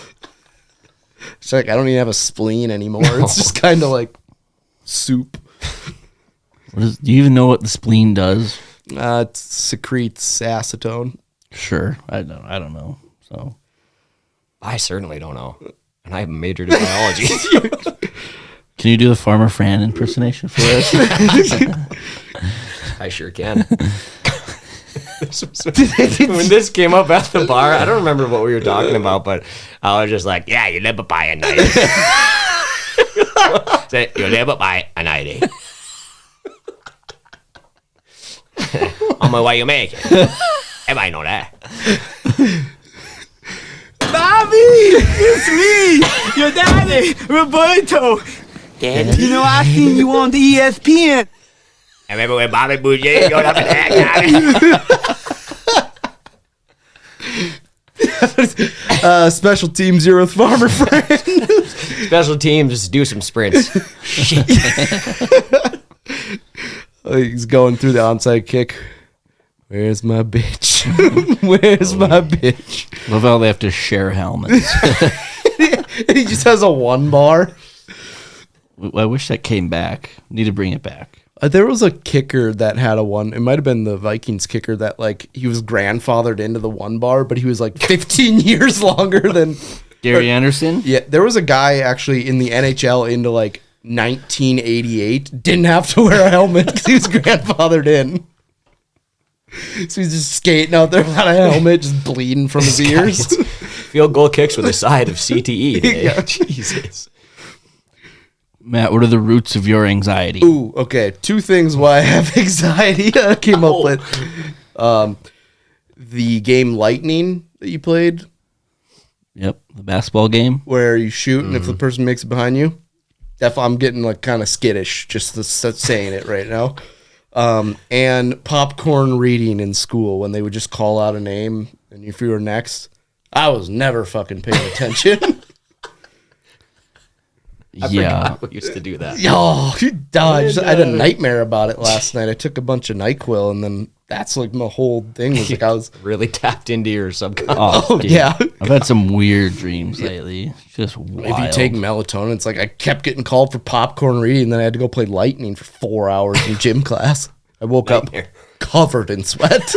Speaker 7: It's like I don't even have a spleen anymore. It's just kind of like soup.
Speaker 6: do you even know what the spleen does?
Speaker 7: It secretes acetone.
Speaker 6: Sure, I don't know. So
Speaker 8: I certainly don't know, and I majored in biology.
Speaker 6: Can you do the Farmer Fran impersonation for us?
Speaker 8: I sure can. When this came up at the bar, I don't remember what we were talking about, but I was just like, yeah, you never buy a 90. Say, you never buy a 90. On my way you make it. Everybody know that.
Speaker 4: Bobby, it's me, your daddy, Roberto.
Speaker 8: Daddy.
Speaker 4: You know, I seen you on the ESPN.
Speaker 8: I remember when Bobby Boucher got up in that
Speaker 7: Special teams here with Farmer Fran.
Speaker 8: Special teams, just do some sprints.
Speaker 7: He's going through the onside kick. Where's my bitch? Where's my bitch?
Speaker 6: Love how they have to share helmets.
Speaker 7: He just has a 1 bar.
Speaker 6: I wish that came back. Need to bring it back.
Speaker 7: There was a kicker that had a 1. It might have been the Vikings kicker that like he was grandfathered into the 1 bar, but he was like 15 years longer than
Speaker 6: Gary Anderson.
Speaker 7: Yeah, there was a guy actually in the NHL into like 1988 didn't have to wear a helmet because he was grandfathered in. So he's just skating out there without a helmet, just bleeding from his ears.
Speaker 8: Field goal kicks with a side of CTE today.
Speaker 7: Yeah.
Speaker 8: Jesus.
Speaker 6: Matt, what are the roots of your anxiety?
Speaker 7: Ooh, okay. 2 things why I have anxiety I came up with. The game Lightning that you played.
Speaker 6: Yep, the basketball game.
Speaker 7: Where you shoot and if the person makes it behind you. I'm getting like kind of skittish just saying it right now. And popcorn reading in school when they would just call out a name and if you were next. I was never fucking paying attention.
Speaker 8: I used to do that.
Speaker 7: Oh, you dodged. I had a nightmare about it last night. I took a bunch of NyQuil and then that's like my whole thing was like I was
Speaker 8: really tapped into your subconscious.
Speaker 7: Oh, yeah.
Speaker 6: I've had some weird dreams lately. Just wild.
Speaker 7: If you take melatonin, it's like I kept getting called for popcorn reading and then I had to go play Lightning for 4 hours in gym class. I woke up covered in sweat.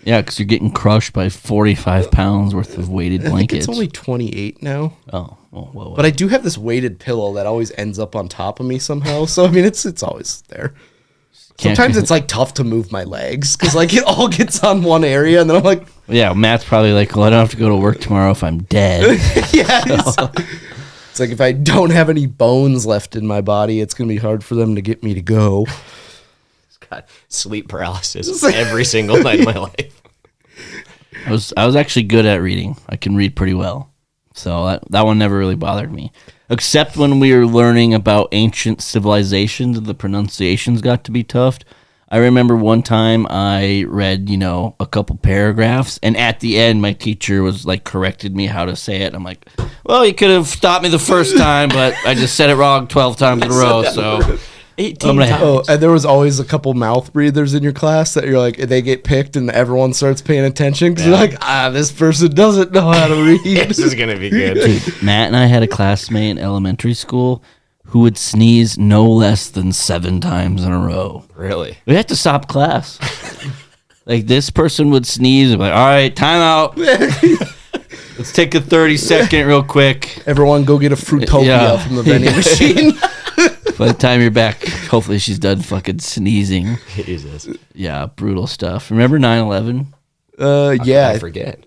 Speaker 6: Yeah, because you're getting crushed by 45 pounds worth of weighted
Speaker 7: I think
Speaker 6: blankets.
Speaker 7: it's only 28 now.
Speaker 6: Oh, whoa.
Speaker 7: But I do have this weighted pillow that always ends up on top of me somehow. So I mean, it's always there. Sometimes it's like tough to move my legs because like it all gets on one area, and then I'm like,
Speaker 6: yeah. Matt's probably like, well, I don't have to go to work tomorrow if I'm dead.
Speaker 7: yeah. It's like if I don't have any bones left in my body, it's gonna be hard for them to get me to go.
Speaker 8: Got sleep paralysis every single night of my life.
Speaker 6: I was actually good at reading. I can read pretty well. So that one never really bothered me. Except when we were learning about ancient civilizations and the pronunciations got to be tough. I remember one time I read, a couple paragraphs, and at the end my teacher was like corrected me how to say it. I'm like, well, you could have stopped me the first time, but I just said it wrong 12 times in a row, so
Speaker 8: 18 times.
Speaker 7: Oh, and there was always a couple mouth breathers in your class that you're like, they get picked and everyone starts paying attention because you're like, this person doesn't know how to read.
Speaker 8: This is going to be good.
Speaker 6: Dude, Matt and I had a classmate in elementary school who would sneeze no less than 7 times in a row.
Speaker 8: Really?
Speaker 6: We had to stop class. Like this person would sneeze and be like, all right, time out. Let's take a 30-second real quick.
Speaker 7: Everyone go get a Fruitopia from the vending machine.
Speaker 6: By the time you're back, hopefully she's done fucking sneezing.
Speaker 8: Jesus.
Speaker 6: Yeah, brutal stuff. Remember 9/11?
Speaker 7: Yeah.
Speaker 8: I forget.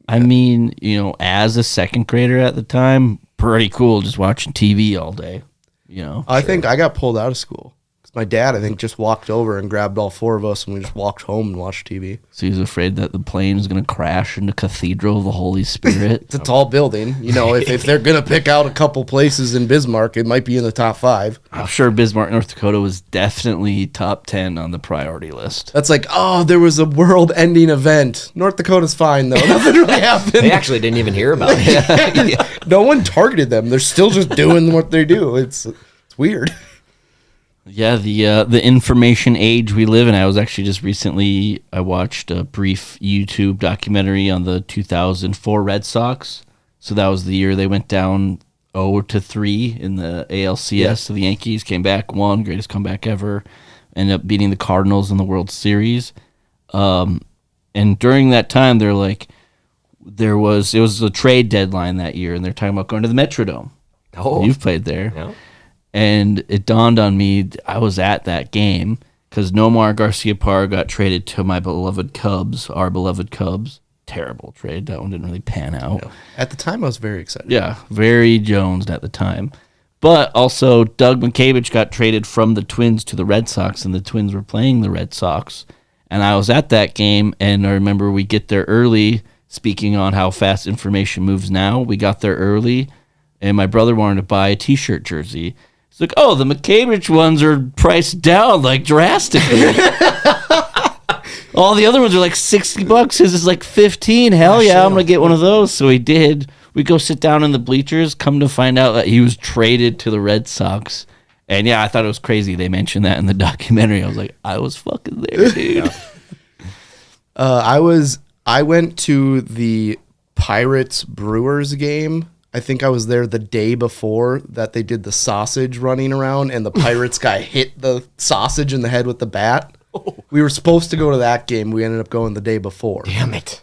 Speaker 6: I mean, as a second grader at the time, pretty cool just watching TV all day.
Speaker 7: I think I got pulled out of school. My dad, I think, just walked over and grabbed all 4 of us, and we just walked home and watched TV.
Speaker 6: So he was afraid that the plane was going to crash into Cathedral of the Holy Spirit.
Speaker 7: It's a tall building. If they're going to pick out a couple places in Bismarck, it might be in the top 5.
Speaker 6: I'm sure Bismarck, North Dakota was definitely top 10 on the priority list.
Speaker 7: That's like, there was a world-ending event. North Dakota's fine, though. Nothing really happened.
Speaker 8: They actually didn't even hear about it.
Speaker 7: No one targeted them. They're still just doing what they do. It's weird.
Speaker 6: Yeah, the information age we live in. I was actually just recently, I watched a brief YouTube documentary on the 2004 Red Sox. So that was the year they went down 0-3 in the ALCS. Yeah. So the Yankees came back, won, greatest comeback ever, ended up beating the Cardinals in the World Series. And during that time, it was a trade deadline that year, and they're talking about going to the Metrodome.
Speaker 8: Oh,
Speaker 6: you've played there.
Speaker 8: Yeah.
Speaker 6: And it dawned on me, I was at that game because Nomar Garciaparra got traded to our beloved Cubs. Terrible trade. That one didn't really pan out.
Speaker 7: No. At the time, I was very excited.
Speaker 6: Yeah, very jonesed at the time. But also, Doug McKeon got traded from the Twins to the Red Sox, and the Twins were playing the Red Sox. And I was at that game, and I remember we get there early, speaking on how fast information moves now. We got there early, and my brother wanted to buy a T-shirt jersey. It's like, the McCambridge ones are priced down like drastically. All the other ones are like $60. His is like $15. Hell yeah, I'm gonna get one of those. So he did. We go sit down in the bleachers. Come to find out that he was traded to the Red Sox, And yeah, I thought it was crazy. They mentioned that in the documentary. I was like, I was fucking there, dude.
Speaker 7: I went to the Pirates Brewers game. I think I was there the day before that they did the sausage running around, and the Pirates guy hit the sausage in the head with the bat. We were supposed to go to that game. We ended up going the day before.
Speaker 8: Damn it.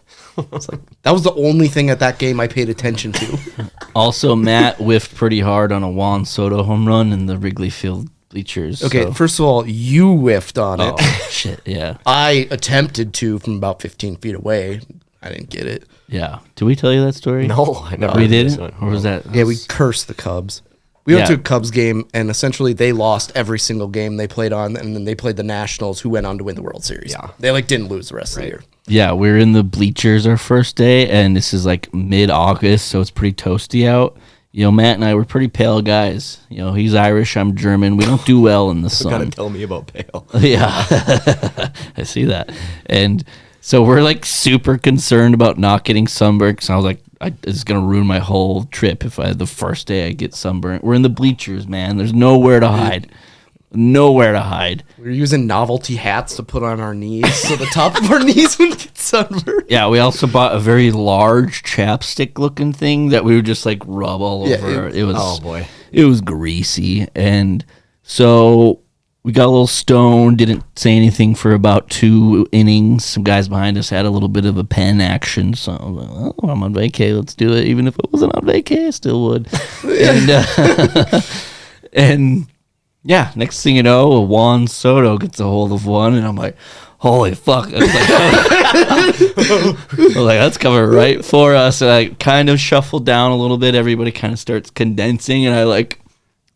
Speaker 7: It's like, that was the only thing at that game I paid attention to.
Speaker 6: Also, Matt whiffed pretty hard on a Juan Soto home run in the Wrigley Field bleachers.
Speaker 7: Okay,
Speaker 6: so.
Speaker 7: first of all, you whiffed on it.
Speaker 6: Oh, shit, yeah.
Speaker 7: I attempted to from about 15 feet away. I didn't get it.
Speaker 6: Yeah. Did we tell you that story?
Speaker 8: No, I never.
Speaker 6: We
Speaker 8: heard this
Speaker 6: didn't?
Speaker 8: one.
Speaker 6: Or was that?
Speaker 7: Yeah, we cursed the Cubs. We went to a Cubs game, and essentially they lost every single game they played on, and then they played the Nationals, who went on to win the World Series.
Speaker 8: Yeah.
Speaker 7: They didn't lose the rest of the year.
Speaker 6: Yeah, we were in the bleachers our first day, and this is like mid-August, so it's pretty toasty out. You know, Matt and I were pretty pale guys. You know, he's Irish, I'm German. We don't do well in the sun.
Speaker 8: Gotta tell me about pale.
Speaker 6: Yeah, I see that. And so we're like super concerned about not getting sunburned. So I was like, it's going to ruin my whole trip if the first day I get sunburned. We're in the bleachers, man. There's nowhere to hide. Nowhere to hide.
Speaker 7: We were using novelty hats to put on our knees so the top of our knees would get sunburned.
Speaker 6: Yeah, we also bought a very large chapstick looking thing that we would just like rub all over. It was,
Speaker 8: oh boy,
Speaker 6: it was greasy. And so we got a little stoned, didn't say anything for about 2 innings. Some guys behind us had a little bit of a pen action. So I was like, well, I'm on vacay, let's do it. Even if it wasn't on vacay, I still would. And yeah, next thing you know, Juan Soto gets a hold of one, and I'm like, holy fuck. I was like, that's coming right for us. And I kind of shuffled down a little bit. Everybody kind of starts condensing, and I like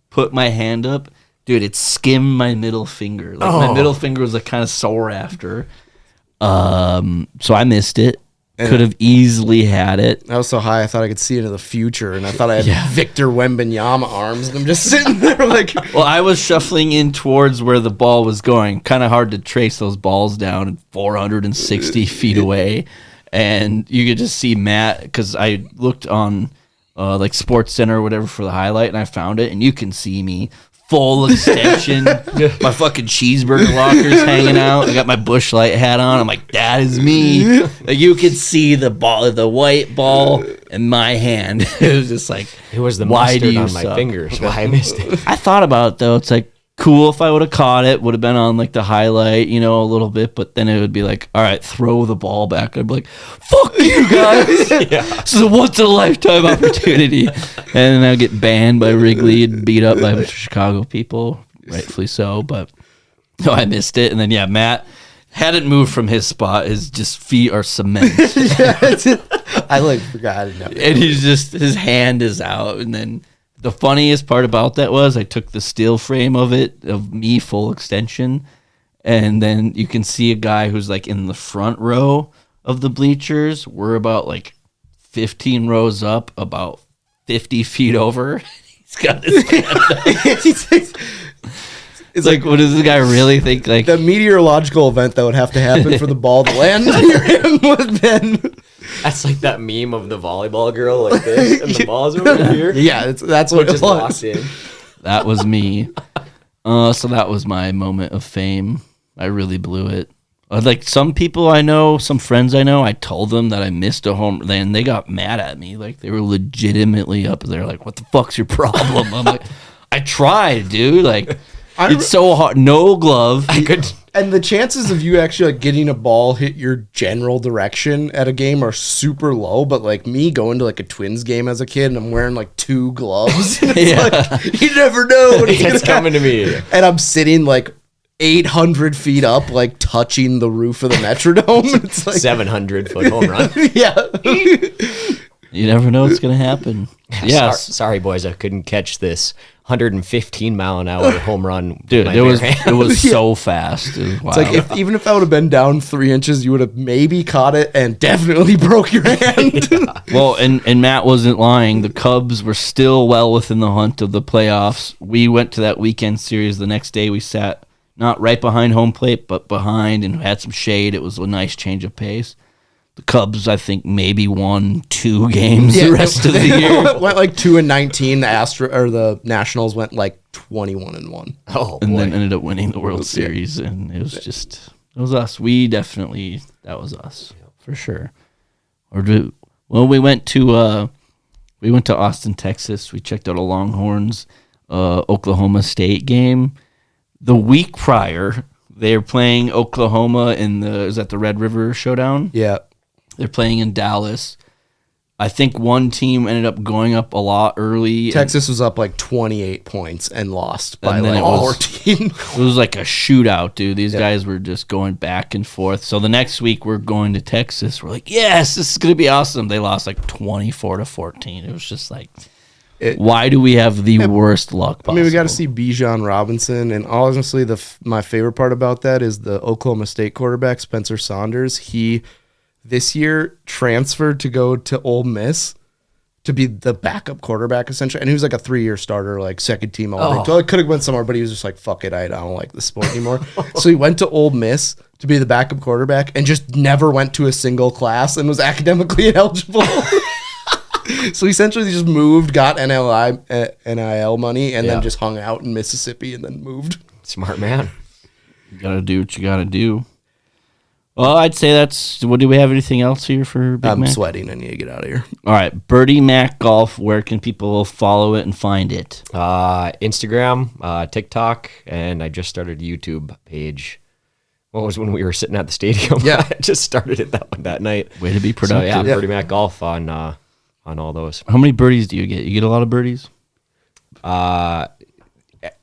Speaker 6: put my hand up. Dude, it skimmed my middle finger. Like my middle finger was like kind of sore after. So I missed it. Could have easily had it.
Speaker 7: I was so high, I thought I could see into the future, and I thought I had Victor Wembanyama arms, and I'm just sitting there like...
Speaker 6: Well, I was shuffling in towards where the ball was going. Kind of hard to trace those balls down 460 feet away. And you could just see Matt, because I looked on like Sports Center or whatever for the highlight, and I found it, and you can see me. Full extension, my fucking cheeseburger locker's hanging out. I got my Busch Light hat on. I'm like, that is me. Like, you could see the ball, the white ball in my hand. It was just like,
Speaker 8: it was the
Speaker 6: why do
Speaker 8: mustard
Speaker 6: you
Speaker 8: on my
Speaker 6: suck?
Speaker 8: fingers. Why I missed it.
Speaker 6: I thought about it though. It's like cool if I would have caught it. Would have been on like the highlight, you know, a little bit. But then it would be like, all right, throw the ball back. I'd be like, fuck you guys. This is a once in a lifetime opportunity. And then I'd get banned by Wrigley and beat up by Chicago people, rightfully so. But no, I missed it. And then yeah, Matt hadn't moved from his spot. His just feet are cement.
Speaker 7: I like forgot it.
Speaker 6: And he's just, his hand is out. And then the funniest part about that was I took the steel frame of it, of me full extension, and then you can see a guy who's like in the front row of the bleachers. We're about like 15 rows up, about 50 feet over. He's got his hand up. It's like, what does this guy really think? Like
Speaker 7: the meteorological event that would have to happen for the ball to land near him would have been...
Speaker 8: That's like that meme of the volleyball girl like this, and the ball's over here.
Speaker 7: Yeah, that's what it
Speaker 8: just
Speaker 7: was.
Speaker 8: walks in.
Speaker 6: That was me. So that was my moment of fame. I really blew it. Like some people I know, some friends I know, I told them that I missed a home, and they got mad at me. Like they were legitimately up there, like, "What the fuck's your problem?" I'm like, "I tried, dude. Like, it's so hard. No glove.
Speaker 8: I could."
Speaker 7: And the chances of you actually like getting a ball hit your general direction at a game are super low. But like me going to like a Twins game as a kid, and I'm wearing like 2 gloves. And it's like, you never know when
Speaker 8: it's coming to me.
Speaker 7: And I'm sitting like 800 feet up, like touching the roof of the Metrodome. It's like
Speaker 8: 700-foot home run.
Speaker 7: Yeah.
Speaker 6: You never know what's gonna happen. Yes.
Speaker 8: Sorry, boys, I couldn't catch this 115-mile-an-hour home run.
Speaker 6: Dude, it was so fast. It was wild.
Speaker 7: It's like even if I would have been down 3 inches, you would have maybe caught it and definitely broke your hand.
Speaker 6: Well, and Matt wasn't lying. The Cubs were still well within the hunt of the playoffs. We went to that weekend series. The next day we sat not right behind home plate, but behind and had some shade. It was a nice change of pace. The Cubs, I think, maybe won 2 games the rest of the year.
Speaker 7: Went like 2-19. The the Nationals went like 21-1.
Speaker 8: Oh,
Speaker 6: and
Speaker 8: boy.
Speaker 6: then ended up winning the World Series. And it was us. That was us for sure. We went to Austin, Texas. We checked out a Longhorns Oklahoma State game. The week prior, they were playing Oklahoma is that the Red River Showdown?
Speaker 7: Yeah.
Speaker 6: They're playing in Dallas. I think one team ended up going up a lot early.
Speaker 7: Texas was up like 28 points and lost by
Speaker 6: And then
Speaker 7: like
Speaker 6: it was-
Speaker 7: 14.
Speaker 6: It was like a shootout, dude. These guys were just going back and forth. So the next week we're going to Texas. We're like, yes, this is going to be awesome. They lost like 24-14. It was just like, why do we have the worst luck possible?
Speaker 7: I mean, we got to see Bijan Robinson, and honestly, my favorite part about that is the Oklahoma State quarterback, Spencer Saunders. He this year transferred to go to Ole Miss to be the backup quarterback, essentially. And he was like a 3-year starter, like second team all So I could have went somewhere, but he was just like, fuck it, I don't like the sport anymore. So he went to Ole Miss to be the backup quarterback and just never went to a single class and was academically ineligible. So he essentially just moved, got NIL money, and then just hung out in Mississippi and then moved.
Speaker 8: Smart man.
Speaker 6: You got to do what you got to do. Well, I'd say do we have anything else here for Big
Speaker 7: I'm
Speaker 6: Mac?
Speaker 7: sweating. I need to get out of here.
Speaker 6: All right. Birdie Mac Golf, where can people follow it and find it?
Speaker 8: Instagram, TikTok, and I just started a YouTube page. What was when we were sitting at the stadium?
Speaker 7: Yeah.
Speaker 8: I just started it that night.
Speaker 6: Way to be
Speaker 8: So
Speaker 6: productive.
Speaker 8: yeah, Birdie Mac Golf on all those.
Speaker 6: How many birdies do you get? You get a lot of birdies?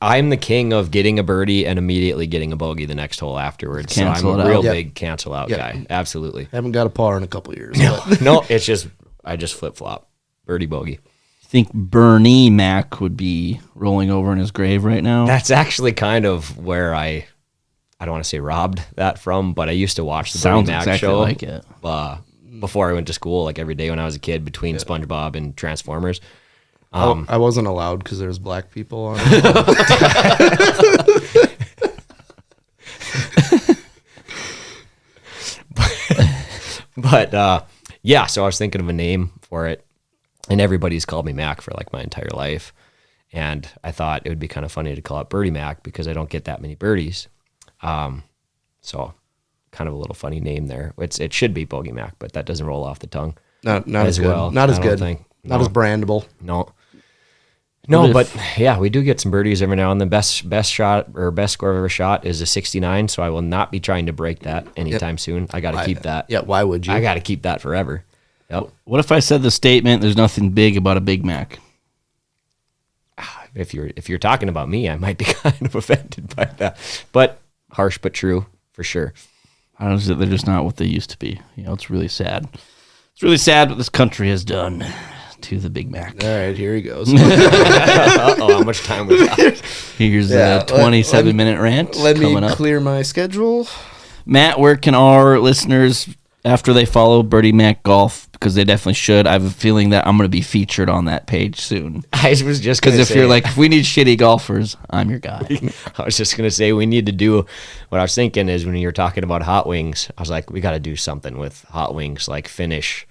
Speaker 8: I'm the king of getting a birdie and immediately getting a bogey the next hole afterwards.
Speaker 6: Cancel
Speaker 8: so I'm
Speaker 6: it
Speaker 8: a real
Speaker 6: out.
Speaker 8: big cancel out guy. Absolutely.
Speaker 7: Haven't got a par in a couple of years.
Speaker 8: No, it's just I just flip flop. Birdie bogey.
Speaker 6: I think Bernie Mac would be rolling over in his grave right now.
Speaker 8: That's actually kind of where I don't want to say robbed that from, but I used to watch the
Speaker 6: Sounds
Speaker 8: Bernie Mac
Speaker 6: exactly
Speaker 8: show
Speaker 6: like it.
Speaker 8: Before I went to school, like every day when I was a kid, between SpongeBob and Transformers.
Speaker 7: I wasn't allowed because there's black people on it.
Speaker 8: But yeah, so I was thinking of a name for it, and everybody's called me Mac for like my entire life. And I thought it would be kind of funny to call it Birdie Mac because I don't get that many birdies. So kind of a little funny name there. It should be Bogey Mac, but that doesn't roll off the tongue.
Speaker 7: Not as good.
Speaker 8: well.
Speaker 7: Not as
Speaker 8: I don't
Speaker 7: good.
Speaker 8: think.
Speaker 7: Not
Speaker 8: No.
Speaker 7: as brandable.
Speaker 8: No, but yeah, we do get some birdies every now and then. Best shot or best score I've ever shot is a 69, so I will not be trying to break that anytime soon. I got to keep that.
Speaker 7: Yeah, why would you?
Speaker 8: I got to keep that forever. Yep.
Speaker 6: What if I said the statement, there's nothing big about a Big Mac?
Speaker 8: If you're talking about me, I might be kind of offended by that. But harsh but true, for sure.
Speaker 6: I don't know, they're just not what they used to be. You know, it's really sad. It's really sad what this country has done to the Big Mac.
Speaker 7: All right, here he goes.
Speaker 8: Uh-oh, how much time we got?
Speaker 6: Here's a 27-minute rant
Speaker 7: Let me
Speaker 6: coming up.
Speaker 7: clear my schedule.
Speaker 6: Matt, where can our listeners, after they follow Birdie Mac Golf, because they definitely should, I have a feeling that I'm going to be featured on that page soon.
Speaker 8: I was just going
Speaker 6: Because
Speaker 8: to
Speaker 6: if you're like, if we need shitty golfers, I'm your guy.
Speaker 8: I was just going to say we need to do, what I was thinking is when you were talking about hot wings, I was like, we got to do something with hot wings, like finish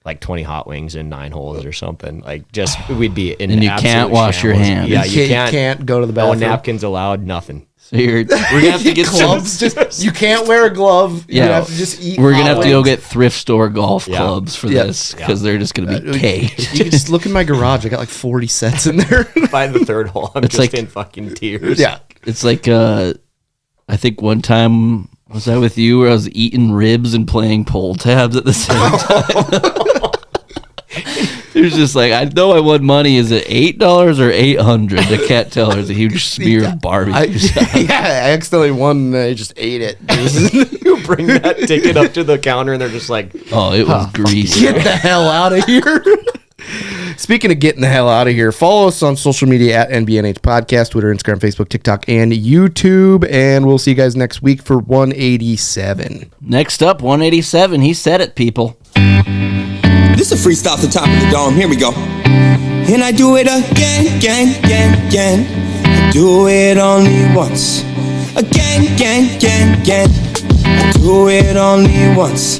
Speaker 8: like 20 hot wings in 9 holes or something. Like just, we'd be in
Speaker 6: And you
Speaker 8: absolute
Speaker 6: can't wash your
Speaker 8: shambles.
Speaker 6: hands.
Speaker 8: Yeah,
Speaker 7: You can't go to the
Speaker 8: No
Speaker 7: bathroom.
Speaker 8: napkins allowed, nothing.
Speaker 6: So we're going to have to get
Speaker 7: gloves. Just, you can't wear a glove. You have to just eat.
Speaker 6: We're going to
Speaker 7: hot
Speaker 6: have to go
Speaker 7: wings.
Speaker 6: get thrift store golf
Speaker 8: Yeah.
Speaker 6: clubs for
Speaker 7: Yeah.
Speaker 6: this, because they're just going to be caged.
Speaker 7: You can just look in my garage. I got like 40 sets in there.
Speaker 8: By the third hole, I'm
Speaker 6: It's
Speaker 8: just
Speaker 6: like-
Speaker 8: in fucking tears.
Speaker 7: Yeah.
Speaker 6: It's like, I think one time, was I with you, where I was eating ribs and playing pull tabs at the same time? It was just like, I know I won money. Is it $8 or $800? I can't tell. There's a huge smear of barbecue sauce.
Speaker 7: I accidentally won and I just ate it.
Speaker 8: You bring that ticket up to the counter and they're just like,
Speaker 6: Oh, it was greasy.
Speaker 7: Get the hell out of here. Speaking of getting the hell out of here, follow us on social media at NBNH Podcast, Twitter, Instagram, Facebook, TikTok, and YouTube. And we'll see you guys next week for 187.
Speaker 6: Next up, 187. He said it, people.
Speaker 11: This is a freestyle off the top of the dome. Here we go. And I do it again, again, again, again. I do it only once. Again, again, again, again. I do it only once.